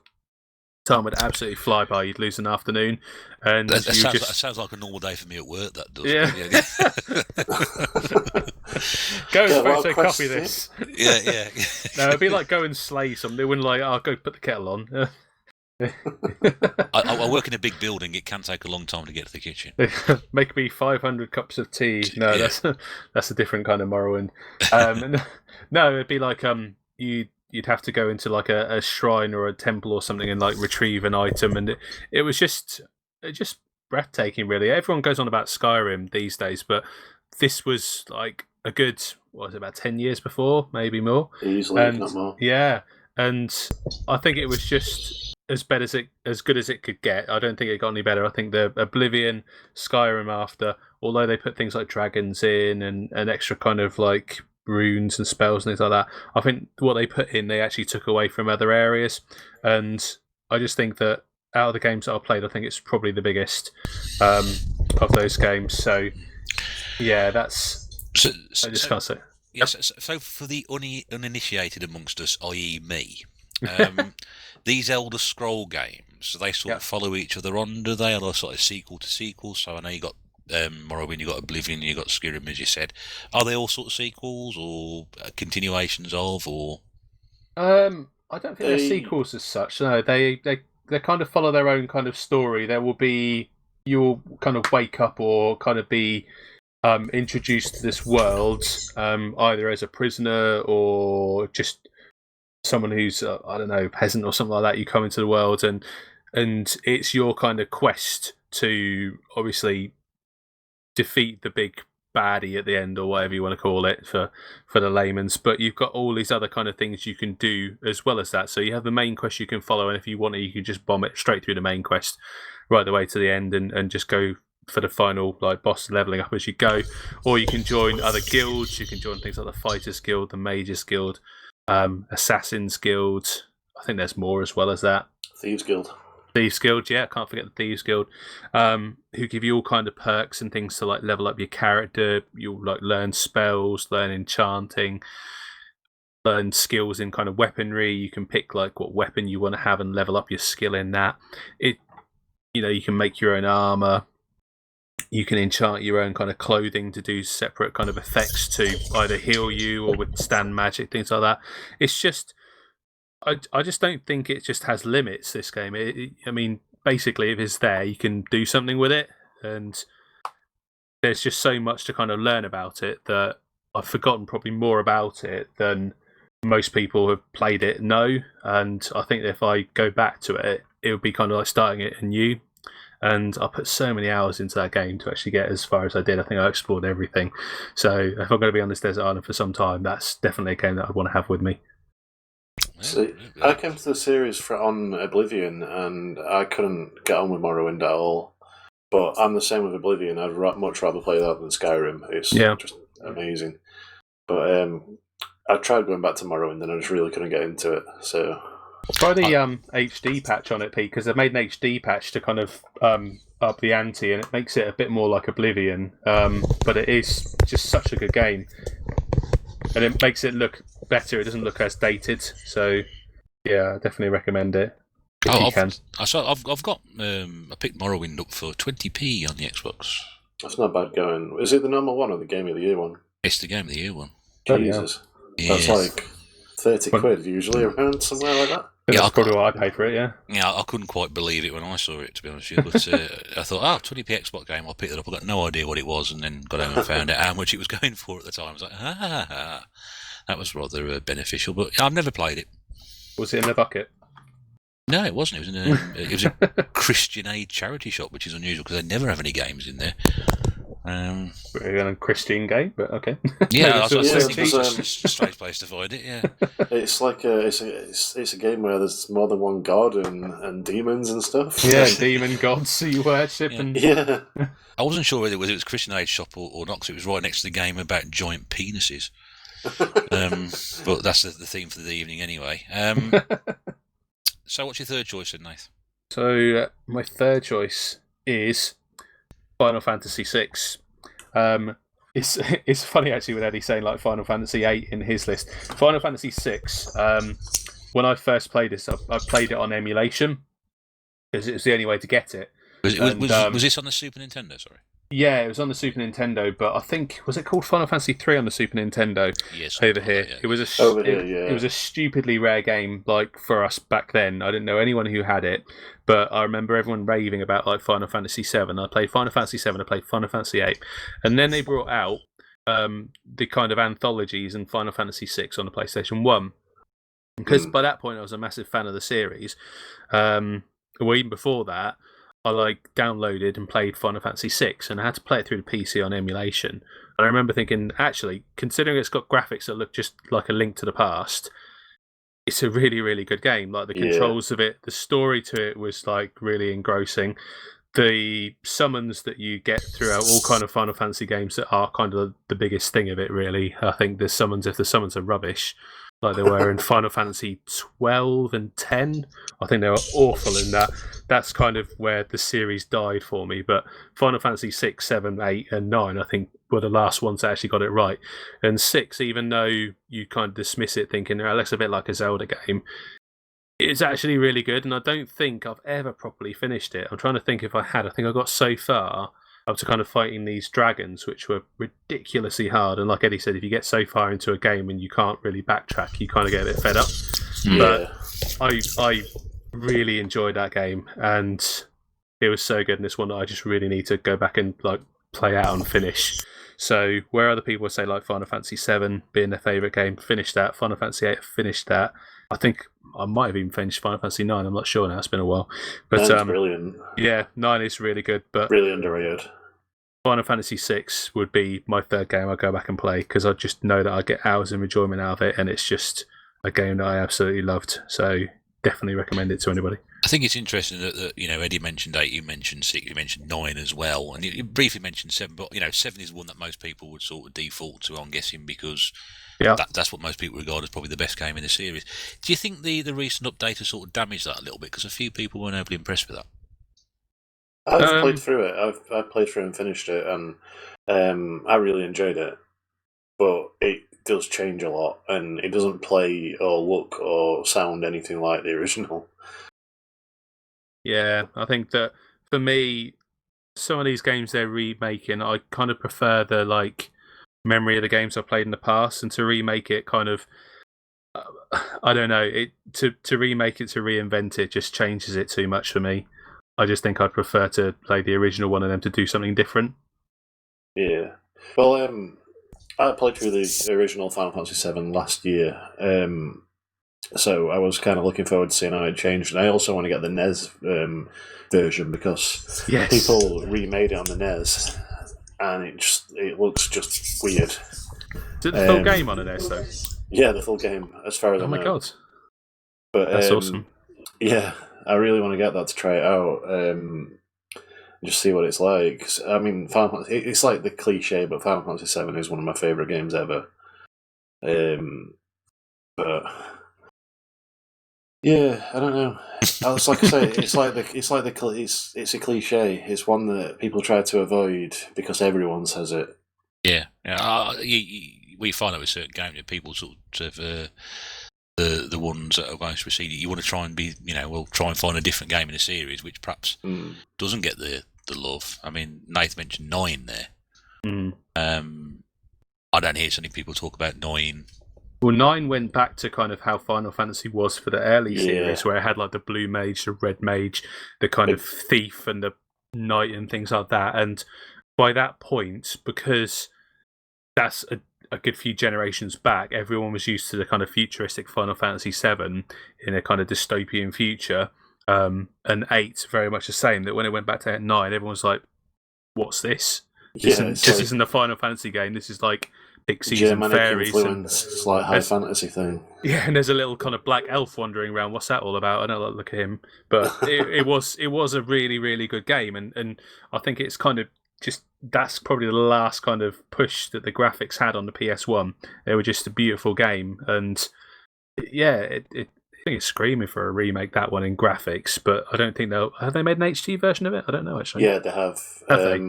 Time would absolutely fly by. You'd lose an afternoon, and that sounds like a normal day for me at work. That does. Yeah. Go and copy this. Yeah. No, it'd be like go and slay something. They wouldn't like, go put the kettle on. I work in a big building. It can take a long time to get to the kitchen. Make me 500 cups of tea. No, Yeah. that's a different kind of Morrowind. No, it'd be like you'd have to go into like a shrine or a temple or something and like retrieve an item, and it was just breathtaking, really. Everyone goes on about Skyrim these days, but this was like a good, what was it, about 10 years before, maybe more. Easily, if not more. Yeah, and I think it was just as good as it could get. I don't think it got any better. I think the Oblivion, Skyrim after, although they put things like dragons in and extra kind of like runes and spells and things like that, I think what they put in, they actually took away from other areas. And I just think that out of the games that I've played, I think it's probably the biggest of those games. So, yeah, that's... I just can't say. Yes. So for the uninitiated amongst us, i.e. me, these Elder Scroll games, they sort of follow each other on, do they? Are they sort of sequel to sequel? So I know you got Morrowind, you got Oblivion, you got Skyrim, as you said. Are they all sort of sequels or continuations of, or? I don't think they're sequels as such. No, they kind of follow their own kind of story. There will be, you'll kind of wake up or kind of be introduced to this world, either as a prisoner or just someone who's I don't know, peasant or something like that. You come into the world and it's your kind of quest to obviously defeat the big baddie at the end, or whatever you want to call it for the layman's. But you've got all these other kind of things you can do as well as that. So you have the main quest you can follow, and if you want to, you can just bomb it straight through the main quest right the way to the end and just go for the final like boss leveling up as you go. Or you can join other guilds. You can join things like the Fighters Guild, the Mages Guild, Assassins Guild. I think there's more as well as that. Thieves Guild. Thieves Guild, yeah, can't forget the Thieves Guild, who give you all kind of perks and things to like level up your character. You'll like learn spells, learn enchanting, learn skills in kind of weaponry. You can pick like what weapon you want to have and level up your skill in that. You can make your own armor. You can enchant your own kind of clothing to do separate kind of effects to either heal you or withstand magic, things like that. It's just, I just don't think it just has limits, this game. I mean, basically, if it's there, you can do something with it. And there's just so much to kind of learn about it that I've forgotten probably more about it than most people have played it know. And I think if I go back to it, it would be kind of like starting it anew. And I put so many hours into that game to actually get as far as I did. I think I explored everything. So if I'm going to be on this desert island for some time, that's definitely a game that I want to have with me. So I came to the series on Oblivion, and I couldn't get on with Morrowind at all. But I'm the same with Oblivion. I'd much rather play that than Skyrim. It's just amazing. But I tried going back to Morrowind, and I just really couldn't get into it. So try the HD patch on it, Pete, because they've made an HD patch to kind of up the ante, and it makes it a bit more like Oblivion. But it is just such a good game, and it makes it look better. It doesn't look as dated. So yeah, I definitely recommend it. I've got I picked Morrowind up for 20p on the Xbox. That's not bad going. Is it the normal one or the Game of the Year one? It's the Game of the Year one. Jesus, that's like 30 quid usually around somewhere like that. Yeah, that's probably what I paid for it, yeah. Yeah, I couldn't quite believe it when I saw it, to be honest with you. But I thought, 20p Xbox game, I'll pick it up. I got no idea what it was, and then got home and found out how much it was going for at the time. I was like, that was rather beneficial. But I've never played it. Was it in a bucket? No, it wasn't. It was a Christian Aid charity shop, which is unusual because they never have any games in there. A Christian game, but okay. Yeah, it's a strange place to find it. Yeah, it's like it's a game where there's more than one god and demons and stuff. Yeah, demon gods you worship. Yeah. I wasn't sure whether it was Christian Aid shop or not because it was right next to the game about giant penises. But that's the theme for the evening anyway. So, what's your third choice, then, Nath? So, my third choice is Final Fantasy VI. It's funny actually with Eddie saying like Final Fantasy VIII in his list. Final Fantasy VI. When I first played this, I played it on emulation because it was the only way to get it. Was this on the Super Nintendo? Sorry. Yeah, it was on the Super Nintendo, but I think was it called Final Fantasy III on the Super Nintendo? Yes, over here. Yeah. It was it was a stupidly rare game, like for us back then. I didn't know anyone who had it, but I remember everyone raving about like Final Fantasy VII. I played Final Fantasy VII. I played Final Fantasy VIII, and then they brought out the kind of anthologies and Final Fantasy VI on the PlayStation 1. Because by that point I was a massive fan of the series. Well, even before that, I like downloaded and played Final Fantasy VI, and I had to play it through the PC on emulation. And I remember thinking, actually, considering it's got graphics that look just like a Link to the Past, it's a really, really good game. Like the controls of it, the story to it was like really engrossing. The summons that you get throughout all kind of Final Fantasy games that are kind of the biggest thing of it, really. I think the summons, if the summons are rubbish, like they were in Final Fantasy 12 and 10, I think they were awful in that. That's kind of where the series died for me. But Final Fantasy 6, 7, 8, and 9, I think, were the last ones that actually got it right. And 6, even though you kind of dismiss it thinking, oh, that's a bit like a Zelda game, it's actually really good. And I don't think I've ever properly finished it. I'm trying to think if I had. I think I got so far up to kind of fighting these dragons, which were ridiculously hard. And like Eddie said, if you get so far into a game and you can't really backtrack, you kind of get a bit fed up. Yeah. But I really enjoyed that game, and it was so good in this one that I just really need to go back and like play out and finish. So where other people would say like Final Fantasy 7 being their favourite game, finished that. Final Fantasy 8, finished that. I think I might have even finished Final Fantasy 9. I'm not sure now. It's been a while. But 9's brilliant. Yeah, 9 is really good. But really underrated. Final Fantasy VI would be my third game I'd go back and play, because I just know that I get hours of enjoyment out of it, and it's just a game that I absolutely loved. So definitely recommend it to anybody. I think it's interesting that Eddie mentioned 8, you mentioned 6, you mentioned 9 as well, and you briefly mentioned 7. But 7 is one that most people would sort of default to, I'm guessing, because that's what most people regard as probably the best game in the series. Do you think the recent update has sort of damaged that a little bit? Because a few people weren't overly impressed with that. I've played through it. I've played through and finished it, and I really enjoyed it. But it does change a lot, and it doesn't play or look or sound anything like the original. Yeah, I think that for me, some of these games they're remaking, I kind of prefer the memory of the games I've played in the past, and to remake it kind of, I don't know, to remake it, to reinvent it just changes it too much for me. I just think I'd prefer to play the original one and then to do something different. Yeah. Well, I played through the original Final Fantasy VII last year, so I was kind of looking forward to seeing how it changed. And I also want to get the NES version, because people remade it on the NES, and it looks just weird. Is it the full game on the NES though? Yeah, the full game, as far as I know. Oh my god. But that's awesome. Yeah, I really want to get that to try it out, and just see what it's like. I mean, Final Fantasy, it's like the cliche, but Final Fantasy VII is one of my favourite games ever. But yeah, I don't know. It's like I say, it's a cliche. It's one that people try to avoid because everyone says it. Yeah. We find out with certain games that people sort of the ones that are most received. You want to try and be, we'll try and find a different game in the series which perhaps doesn't get the love. I mean, Nath mentioned 9 there. I don't hear so many people talk about 9. Well, 9 went back to kind of how Final Fantasy was for the early series, where it had the blue mage, the red mage, the kind of thief and the knight and things like that. And by that point, because that's a good few generations back, everyone was used to the kind of futuristic Final Fantasy VII in a kind of dystopian future. And 8 very much the same, that when it went back to 9, everyone was like, what's this? This isn't a Final Fantasy game, this is like pixies Germanic and fairies. It's like high fantasy thing. Yeah, and there's a little kind of black elf wandering around. What's that all about? I don't look at him. But it was a really, really good game, and I think it's kind of just, that's probably the last kind of push that the graphics had on the PS1. They were just a beautiful game, and yeah, I think it's screaming for a remake, that one, in graphics, but I don't think have they made an HD version of it? I don't know, actually. Yeah, they have. Have they?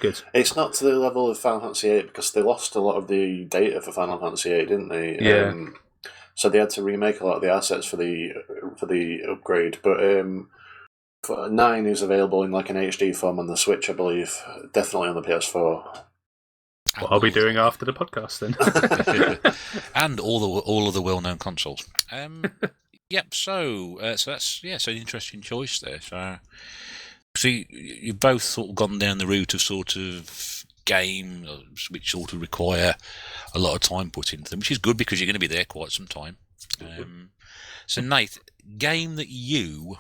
Good. It's not to the level of Final Fantasy VIII, because they lost a lot of the data for Final Fantasy VIII, didn't they? Yeah. So they had to remake a lot of the assets for the upgrade. But 9 is available in like an HD form on the Switch, I believe. Definitely on the PS4. What I'll be doing after the podcast then. And all of the well-known consoles. Yep. So that's an interesting choice there. So you've both sort of gone down the route of sort of game which sort of require a lot of time put into them, which is good because you're going to be there quite some time. So Nath, game that you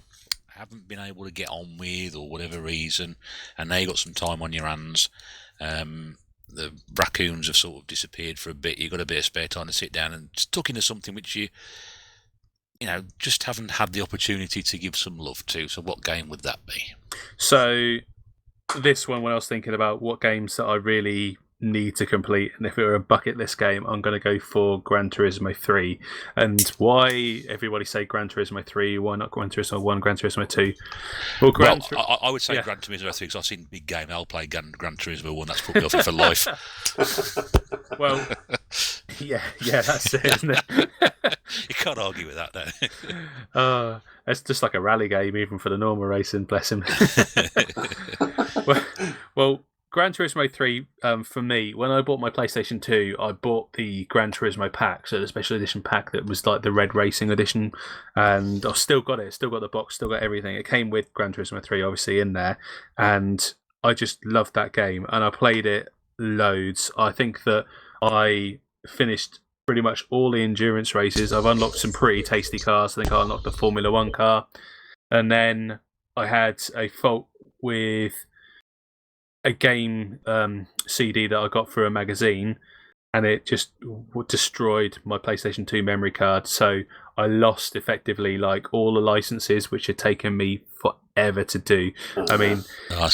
haven't been able to get on with or whatever reason, and now you've got some time on your hands. The raccoons have sort of disappeared for a bit. You've got a bit of spare time to sit down and stuck into something which you just haven't had the opportunity to give some love to. So what game would that be? So this one, when I was thinking about what games that I really need to complete, and if it were a bucket list game, I'm going to go for Gran Turismo 3. And why everybody say Gran Turismo 3? Why not Gran Turismo 1, Gran Turismo 2? Well, I would say Gran Turismo 3 because I've seen Big Game. I'll play Gran Turismo 1. That's put me off it for life. Well, yeah, that's it, isn't it? You can't argue with that, no. It's just like a rally game, even for the normal racing, bless him. well, Gran Turismo 3, for me, when I bought my PlayStation 2, I bought the Gran Turismo pack, so the special edition pack that was like the Red Racing edition, and I've still got it, still got the box, still got everything. It came with Gran Turismo 3, obviously, in there, and I just loved that game, and I played it loads. I think that I finished pretty much all the endurance races. I've unlocked some pretty tasty cars. I think I unlocked the Formula 1 car, and then I had a fault with a game CD that I got through a magazine, and it just destroyed my PlayStation 2 memory card. So I lost effectively like all the licenses, which had taken me forever to do. I mean,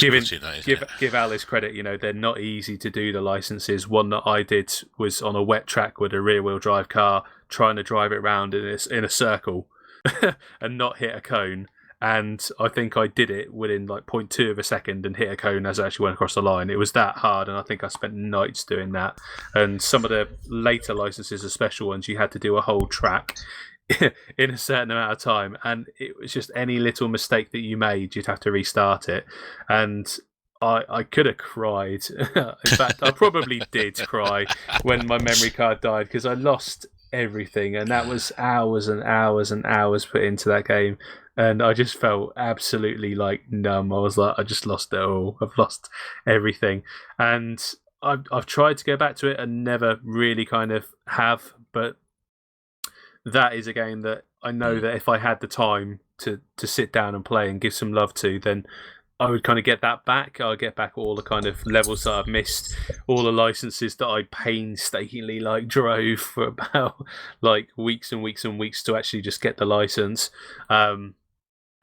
give Alice credit, you know, they're not easy to do, the licenses. One that I did was on a wet track with a rear-wheel drive car, trying to drive it around in a circle and not hit a cone. And I think I did it within like 0.2 of a second and hit a cone as I actually went across the line. It was that hard, and I think I spent nights doing that. And some of the later licenses, the special ones, you had to do a whole track in a certain amount of time, and it was just any little mistake that you made, you'd have to restart it. And I could have cried. In fact, I probably did cry when my memory card died, because I lost everything, and that was hours and hours and hours put into that game. And I just felt absolutely like numb. I was like, I just lost it all. I've lost everything. And I've tried to go back to it and never really kind of have. But that is a game that I know that if I had the time to sit down and play and give some love to, then I would kind of get that back. I'll get back all the kind of levels that I've missed, all the licenses that I painstakingly like drove for about like weeks and weeks and weeks to actually just get the license.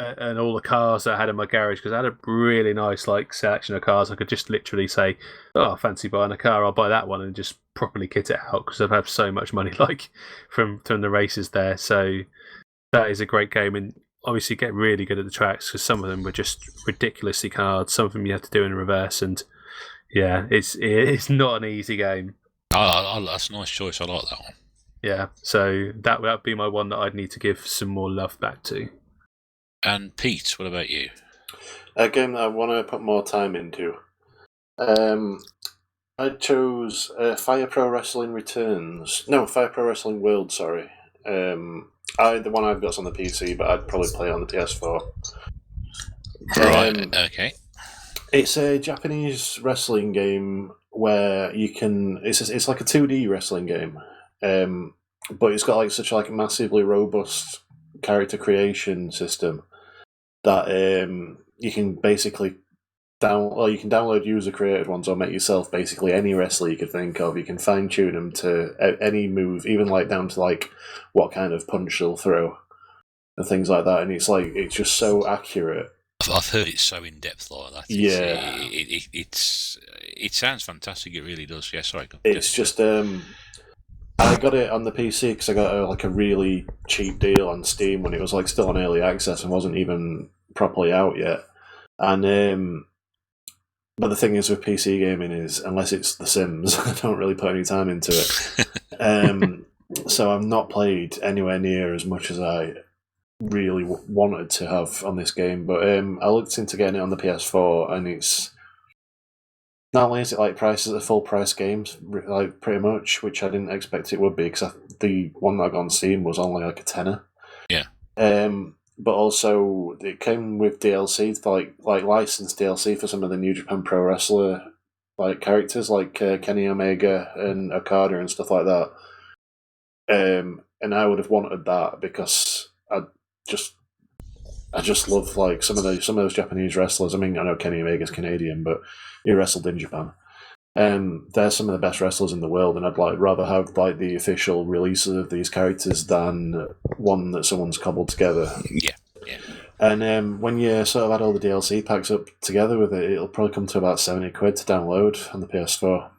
And all the cars that I had in my garage, because I had a really nice like selection of cars. I could just literally say, "Oh, I fancy buying a car. I'll buy that one," and just properly kit it out, because I've had so much money like from the races there. So that is a great game, and obviously get really good at the tracks, because some of them were just ridiculously hard. Some of them you have to do in reverse, and yeah, it's not an easy game. That's a nice choice. I like that one. Yeah, so that would be my one that I'd need to give some more love back to. And Pete, what about you? A game that I want to put more time into. I chose Fire Pro Wrestling Returns. No, Fire Pro Wrestling World, sorry. The one I've got's on the PC, but I'd probably play it on the PS4. Right, okay. It's a Japanese wrestling game where you can... It's like a 2D wrestling game, but it's got like such like a massively robust character creation system that you can basically you can download user created ones or make yourself basically any wrestler you could think of. You can fine tune them to any move, even like down to like what kind of punch they'll throw and things like that. And it's just so accurate. I've heard it's so in depth like that. It sounds fantastic. It really does. Yeah, sorry. It's just I got it on the PC because I got a really cheap deal on Steam when it was like still on early access and wasn't even properly out yet. And but the thing is with PC gaming is, unless it's The Sims, I don't really put any time into it. So I've not played anywhere near as much as I really wanted to have on this game. But I looked into getting it on the PS4, and it's... Not only is it like prices at full price games, like pretty much, which I didn't expect it would be, because the one that I got on Steam was only like a tenner. Yeah. But also it came with DLC, like licensed DLC for some of the New Japan Pro Wrestler like characters, like Kenny Omega and Okada and stuff like that. And I would have wanted that because I just love like some of those Japanese wrestlers. I mean, I know Kenny Omega's Canadian, but he wrestled in Japan. They're some of the best wrestlers in the world, and I'd rather have like the official releases of these characters than one that someone's cobbled together. Yeah. And when you sort of add all the DLC packs up together with it, it'll probably come to about £70 to download on the PS4.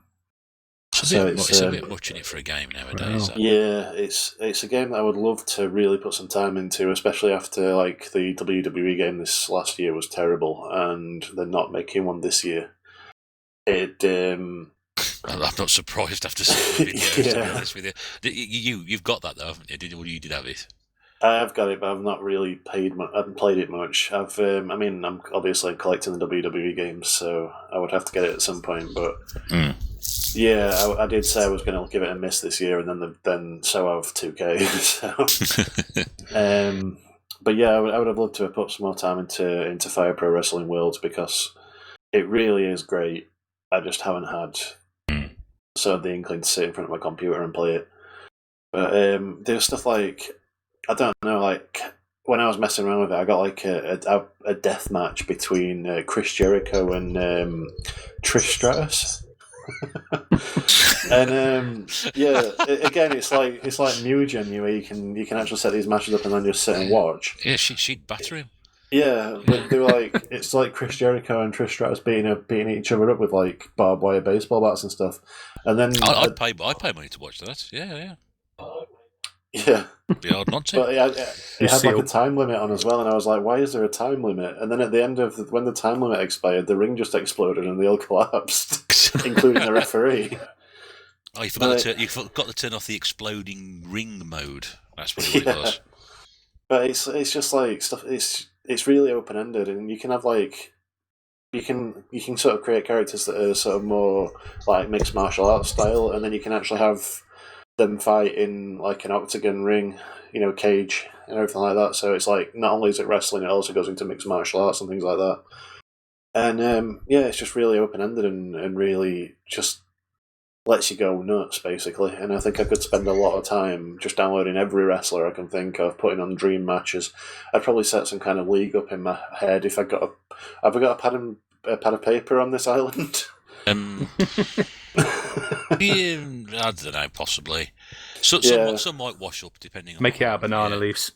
It's a bit much in it for a game nowadays. Wow. Yeah, it's a game that I would love to really put some time into, especially after like the WWE game this last year was terrible, and they're not making one this year. I'm not surprised after seeing the videos, to be honest with you. You've got that though, haven't you? You did have it. I've got it, but I've not really I haven't played it much. I'm obviously collecting the WWE games, so I would have to get it at some point. But yeah, I did say I was going to give it a miss this year, and then so have 2K. So. But yeah, I would have loved to have put some more time into Fire Pro Wrestling Worlds, because it really is great. I just haven't had sort of the inkling to sit in front of my computer and play it. But there's stuff like, I don't know, like when I was messing around with it, I got like a death match between Chris Jericho and Trish Stratus. And again, it's like Mugen, where you can actually set these matches up and then just sit and watch. Yeah, she'd batter him. Yeah, but they were like, it's like Chris Jericho and Trish Stratus beating each other up with like barbed wire baseball bats and stuff. And then I'd pay money to watch that. Yeah. Yeah, Be hard not to. But it had like a time limit on as well, and I was like, why is there a time limit? And then at the end of when the time limit expired, the ring just exploded and they all collapsed, including the referee. Oh, you forgot to turn off the exploding ring mode. That's what it was. But it's just like stuff. It's really open ended, and you can have like you can sort of create characters that are sort of more like mixed martial arts style, and then you can actually have them fight in like an octagon ring, cage and everything like that. So it's like not only is it wrestling, it also goes into mixed martial arts and things like that. And it's just really open ended and really just lets you go nuts basically. And I think I could spend a lot of time just downloading every wrestler I can think of, putting on dream matches. I'd probably set some kind of league up in my head if have I got a pad of paper on this island? Yeah, I don't know, possibly. Some might wash up depending on. Make it out of banana leaves.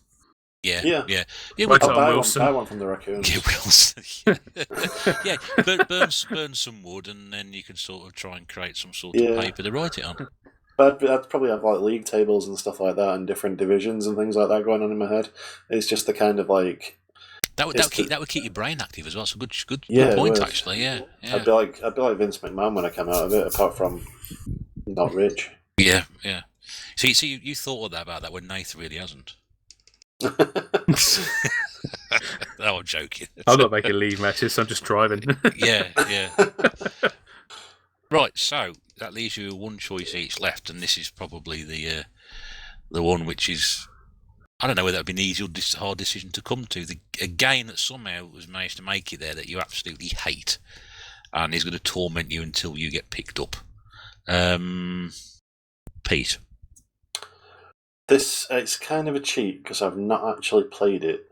Yeah. Right on, buy Wilson. one from the raccoons. Yeah, Wilson. Yeah, burn some wood, and then you can sort of try and create some sort of paper to write it on. But I'd probably have like league tables and stuff like that, and different divisions and things like that going on in my head. It's just the kind of like. That would keep your brain active as well. It's a good point, actually. Yeah. I'd be like Vince McMahon when I come out of it, apart from not rich. Yeah. See, you thought about that when Nath really hasn't. No, I'm joking. I'm not making league matches. I'm just driving. Yeah. Right, so that leaves you one choice each left, and this is probably the one which is. I don't know whether that would be an easy or hard decision to come to. A game that somehow has managed to make it there that you absolutely hate and is going to torment you until you get picked up. Pete? It's kind of a cheat because I've not actually played it,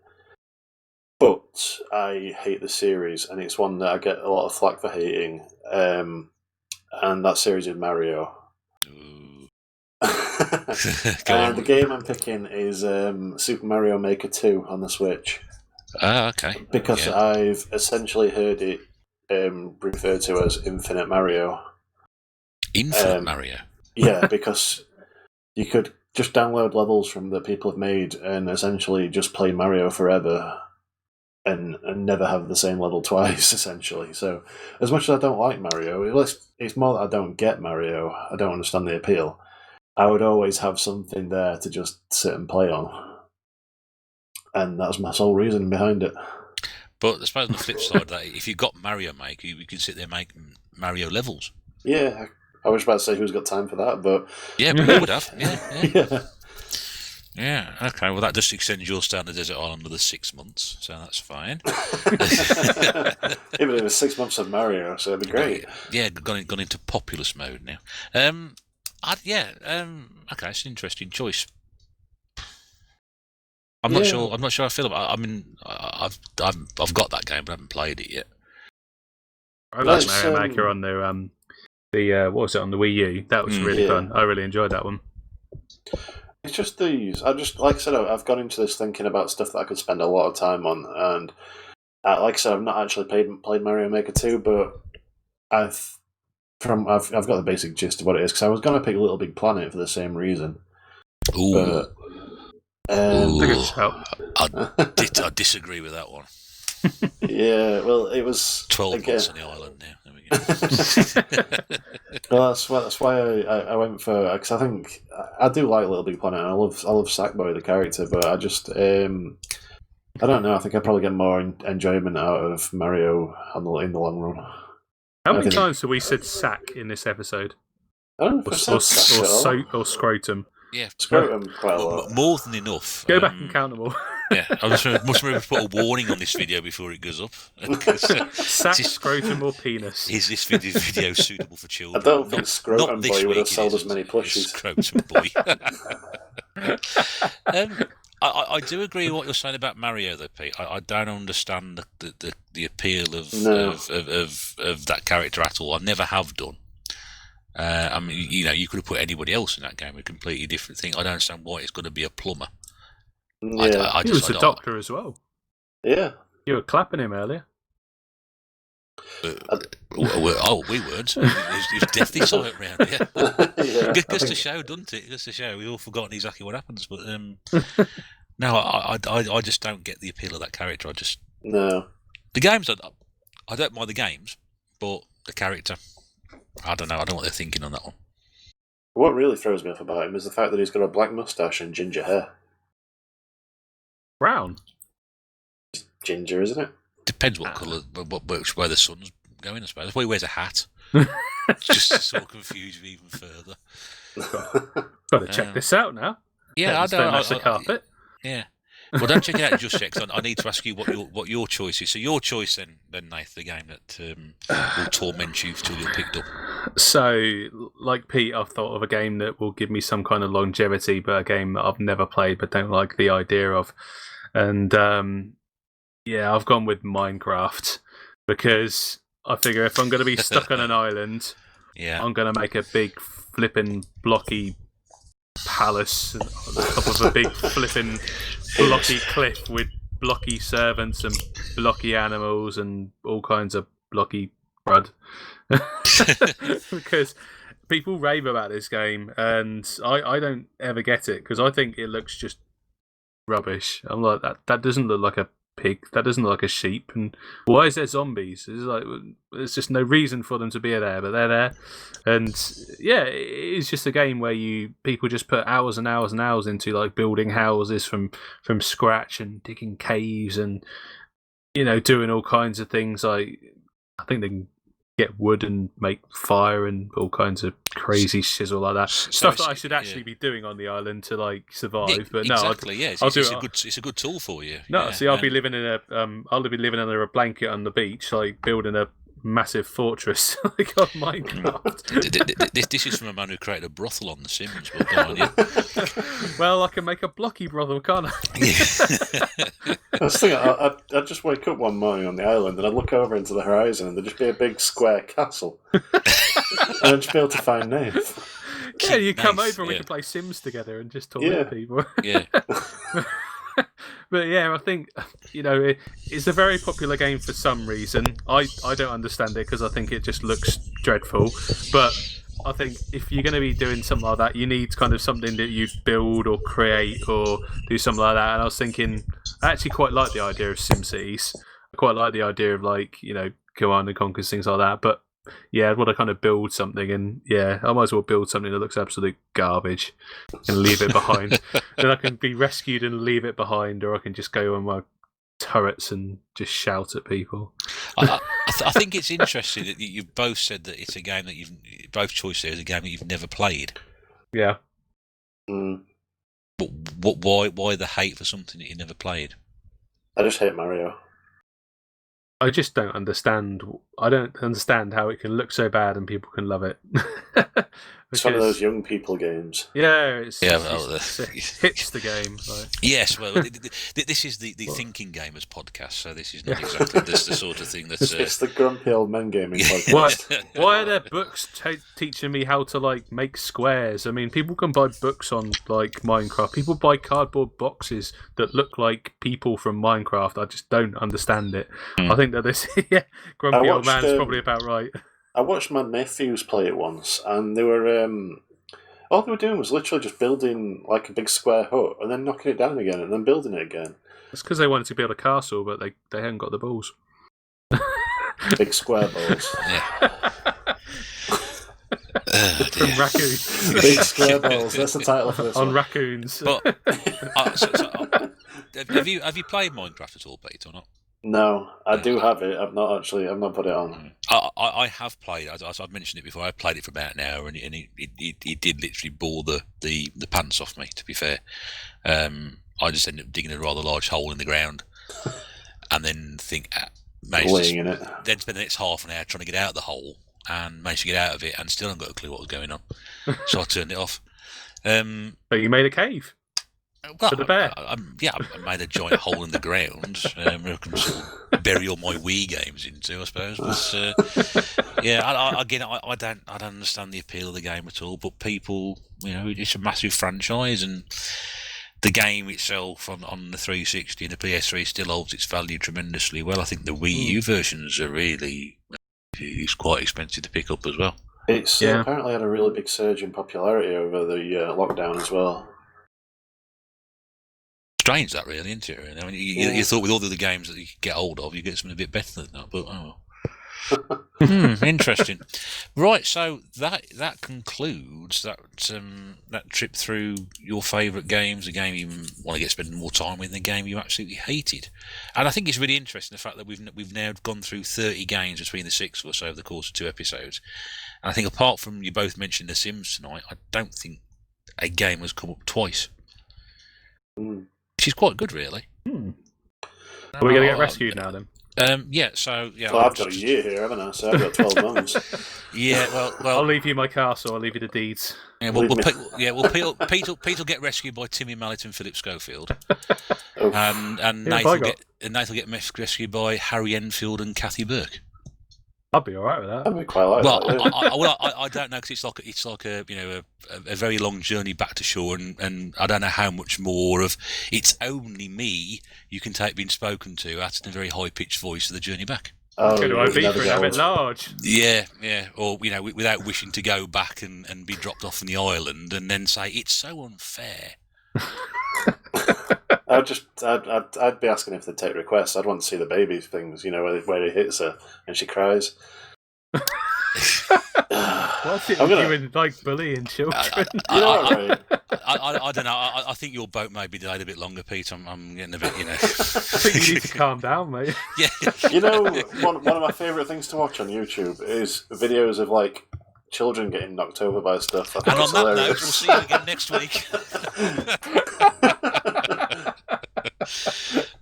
but I hate the series, and it's one that I get a lot of flack for hating, and that series is Mario. And the game I'm picking is Super Mario Maker 2 on the Switch. Okay. Because I've essentially heard it referred to as Infinite Mario. Infinite Mario? Yeah, because you could just download levels from that people have made and essentially just play Mario forever and never have the same level twice, essentially. So, as much as I don't like Mario, it's more that I don't get Mario. I don't understand the appeal. I would always have something there to just sit and play on. And that's my sole reason behind it. But I suppose on the flip side, that if you've got Mario Maker, you could sit there and make Mario levels. Yeah, I was about to say who's got time for that, but... Yeah, but you would have. Yeah, okay, well that just extends your stay on the desert island another 6 months, so that's fine. Even in 6 months of Mario, so it'd be great. Yeah, gone into populous mode now. Okay, it's an interesting choice. I'm not sure. I'm not sure. I feel about. I mean, I've got that game, but I haven't played it yet. I like Mario Maker on the what was it on the Wii U? That was really fun. I really enjoyed that one. It's just these. Like I said, I've gone into this thinking about stuff that I could spend a lot of time on, and like I said, I've not actually played Mario Maker 2, but I've got the basic gist of what it is, because I was going to pick Little Big Planet for the same reason. Ooh. But, I disagree with that one. Yeah, well, it was 12 months on the island now. There we go. Well, that's why I went for, because I think I do like Little Big Planet. And I love Sackboy the character, but I just I don't know. I think I probably get more enjoyment out of Mario in the long run. How many times have we said sack in this episode? I don't know or scrotum. Yeah, scrotum quite a lot. More than enough. Go back and count them all. Yeah, I must remember to put a warning on this video before it goes up. Sack, scrotum, or penis? Is this video suitable for children? I don't think Scrotum Boy would have sold as many plushies. Scrotum Boy. I do agree with what you're saying about Mario, though, Pete. I don't understand the appeal of that character at all. I never have done. I mean, you could have put anybody else in that game, a completely different thing. I don't understand why it's going to be a plumber. Yeah, He was a doctor as well. yeah. You were clapping him earlier. We weren't. He was definitely silent around here. Yeah, Goes to show, doesn't it? Goes to show. We've all forgotten exactly what happens, but no, I just don't get the appeal of that character. No. The games, I don't mind the games, but the character, I don't know. I don't know what they're thinking on that one. What really throws me off about him is the fact that he's got a black moustache and ginger hair. Brown. Ginger, isn't it? Depends what colour, where the sun's going, I suppose. That's why he wears a hat. Just to sort of confuse me even further. Got to check this out now. Yeah, I don't know. The carpet. Yeah. Well, don't check it out just yet, because I need to ask you what your choice is. So your choice then Nath, the game that will torment you till you're picked up. So, like Pete, I've thought of a game that will give me some kind of longevity, but a game that I've never played but don't like the idea of. And yeah, I've gone with Minecraft because I figure if I'm going to be stuck on an island, I'm going to make a big flipping blocky palace on top of a big flipping blocky cliff with blocky servants and blocky animals and all kinds of blocky crud. Because people rave about this game and I don't ever get it because I think it looks just rubbish. I'm like, that doesn't look like a pig, that doesn't look like a sheep, and why is there zombies? It's like there's just no reason for them to be there, but they're there. And yeah, it's just a game where people just put hours and hours and hours into like building houses from scratch and digging caves and doing all kinds of things. Like I think they can get wood and make fire and all kinds of crazy shizzle like that. Stuff that I should actually be doing on the island to like survive. But no, exactly. It's a good tool for you. No, see, I'll be living in I'll be living under a blanket on the beach, like building a massive fortress like on Minecraft. This is from a man who created a brothel on The Sims. But go on, yeah. Well, I can make a blocky brothel, can't I? I was thinking, I'd just wake up one morning on the island and I'd look over into the horizon and there'd just be a big square castle. And I'd just be able to find Nath. Yeah, you come over and we can play Sims together and just torment people. Yeah. But yeah, I think it's a very popular game for some reason. I don't understand it because I think it just looks dreadful. But I think if you're going to be doing something like that, you need kind of something that you build or create or do something like that. And I was thinking, I actually quite like the idea of SimCities. I quite like the idea of Command and Conquer, things like that. But yeah, I'd want to kind of build something, and yeah, I might as well build something that looks absolute garbage and leave it behind. Then I can be rescued and leave it behind, or I can just go on my turrets and just shout at people. I think it's interesting that you've both said that it's a game that both choices is a game that you've never played. Yeah. Mm. But why the hate for something that you never played? I just hate Mario. I just don't understand. I don't understand how it can look so bad and people can love it. It's one of those young people games. Yeah, it hits the game. Like. Yes, well, this is the Thinking Gamers podcast, so this is not exactly the sort of thing that's... It's the Grumpy Old Men Gaming podcast. Why are there books teaching me how to make squares? I mean, people can buy books on Minecraft. People buy cardboard boxes that look like people from Minecraft. I just don't understand it. I think that this Grumpy Old Man's probably about right. I watched my nephews play it once, and they were all they were doing was literally just building like a big square hut and then knocking it down again and then building it again. It's because they wanted to build a castle, but they hadn't got the balls. Big square balls. From raccoons. Big square balls. That's the title for this on one. Raccoons. But have you played Minecraft at all, Pete, or not? No, I do have it. I've not put it on. I have played. As I've mentioned it before, I played it for about an hour, and it did literally bore the pants off me. To be fair, I just ended up digging a rather large hole in the ground, and then Laying in it. Then spend the next half an hour trying to get out of the hole, and managed to get out of it, and still haven't got a clue what was going on. So I turned it off. But you made a cave. Well, For the bear. I made a giant hole in the ground. I can sort of bury all my Wii games into, I suppose. But I don't understand the appeal of the game at all. But people, it's a massive franchise, and the game itself on the 360 and the PS3 still holds its value tremendously well. I think the Wii U versions are really, it's quite expensive to pick up as well. It's apparently had a really big surge in popularity over the lockdown as well. Strange that, really, isn't it? Really? I mean, you thought with all the other games that you could get hold of, you get something a bit better than that, but oh well. Interesting. Right, so that concludes that trip through your favourite games, a game you want to get spending more time with, and a game you absolutely hated. And I think it's really interesting the fact that we've now gone through 30 games between the six of us over the course of 2 episodes. And I think apart from you both mentioning The Sims tonight, I don't think a game has come up twice. Which is quite good, really. Are we going to get rescued now, then? Well, I've got a year here, haven't I? So I've got 12 months. Well, I'll leave you my castle. I'll leave you the deeds. Yeah, Pete will get rescued by Timmy Mallet and Philip Schofield, and Nath will get rescued by Harry Enfield and Kathy Burke. I'd be all right with that. I'd be quite like that. I don't know, because it's like a very long journey back to shore, and I don't know how much more of it's only me you can take being spoken to at a very high pitched voice of the journey back. Who do I be for a bit large? Yeah, or without wishing to go back and be dropped off on the island and then say it's so unfair. I'd be asking if they'd take requests. I'd want to see the baby things, where he hits her and she cries. What's it with you and bullying children? I don't know. I think your boat may be delayed a bit longer, Pete. I'm getting a bit, I think you need to calm down, mate. Yeah. One of my favourite things to watch on YouTube is videos of children getting knocked over by stuff. And on that note, we'll see you again next week.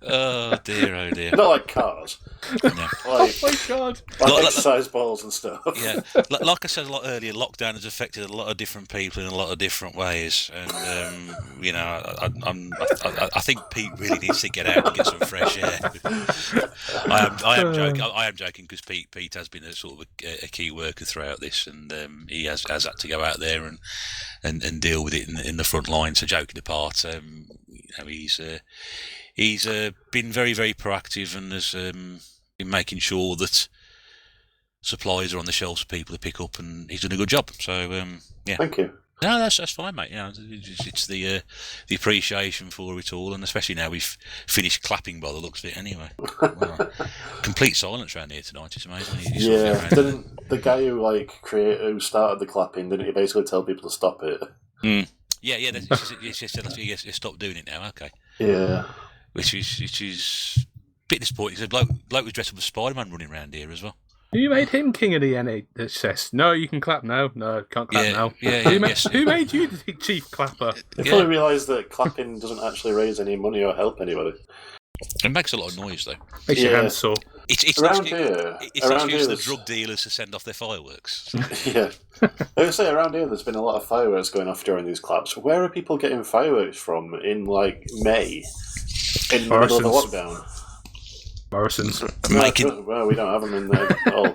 Oh dear. Not like cars. No. Oh my god. Like exercise balls and stuff. Yeah. Like I said a lot earlier, lockdown has affected a lot of different people in a lot of different ways. And, I think Pete really needs to get out and get some fresh air. I am joking. I am joking, because Pete has been a sort of a key worker throughout this, and he has had to go out there and deal with it in the front line. So joking apart, he's been very, very proactive, and has been making sure that supplies are on the shelves for people to pick up, and he's done a good job. So yeah. Thank you. No, that's fine, mate. It's the appreciation for it all, and especially now we've finished clapping by the looks of it. Anyway, complete silence around here tonight. It's amazing. Didn't the guy who started the clapping, didn't he basically tell people to stop it? Yeah. Yes, stop doing it now. Okay. Yeah. Which is a bit disappointing. Because the bloke was dressed up as Spider-Man running around here as well. You made him king of the NHS. No, you can clap now. No, can't clap now. Yeah, who made you the chief clapper? They fully realise that clapping doesn't actually raise any money or help anybody. It makes a lot of noise, though. Makes your hands sore. It's around an here. It's an excuse for the drug dealers to send off their fireworks. Yeah. I would say around here there's been a lot of fireworks going off during these claps. Where are people getting fireworks from in May? In the middle of the lockdown? Morrison's. Well, we don't have them in there at all.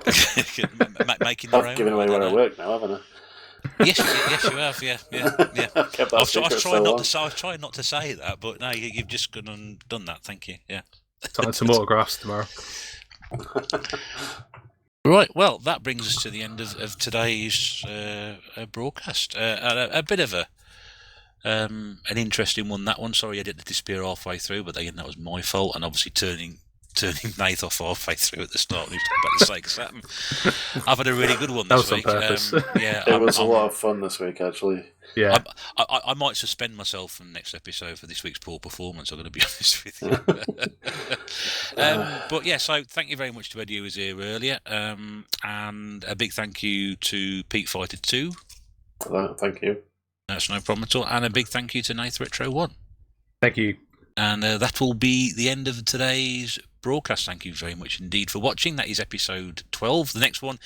Making their own. I've given away where I work now, haven't I? Yes, you have. Yeah. I've kept that secret I was trying not to say that, but no, you've just gone and done that. Thank you. Yeah. Sign some autographs tomorrow. Right, well, that brings us to the end of today's broadcast. A bit of an interesting one, that one. Sorry I didn't disappear halfway through, but again, that was my fault, and obviously turning Nath off halfway through at the start. We've talked about the sake of something. I've had a really good one this week. On purpose. It was a lot of fun this week, actually. Yeah. I might suspend myself from the next episode for this week's poor performance, I'm going to be honest with you. But yeah, so thank you very much to Eddie, who was here earlier, and a big thank you to Pete Fighter 2. Thank you. That's no problem at all. And a big thank you to Nath Retro 1. Thank you. And that will be the end of today's broadcast. Thank you very much indeed for watching. That is episode 12. The next one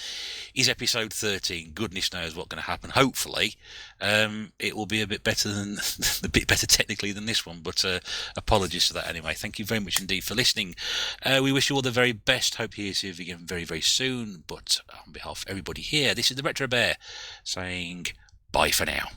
is episode 13. Goodness knows what's going to happen. Hopefully, it will be a bit better technically than this one. But apologies for that anyway. Thank you very much indeed for listening. We wish you all the very best. Hope you see you again very, very soon. But on behalf of everybody here, this is the Retro Bear saying bye for now.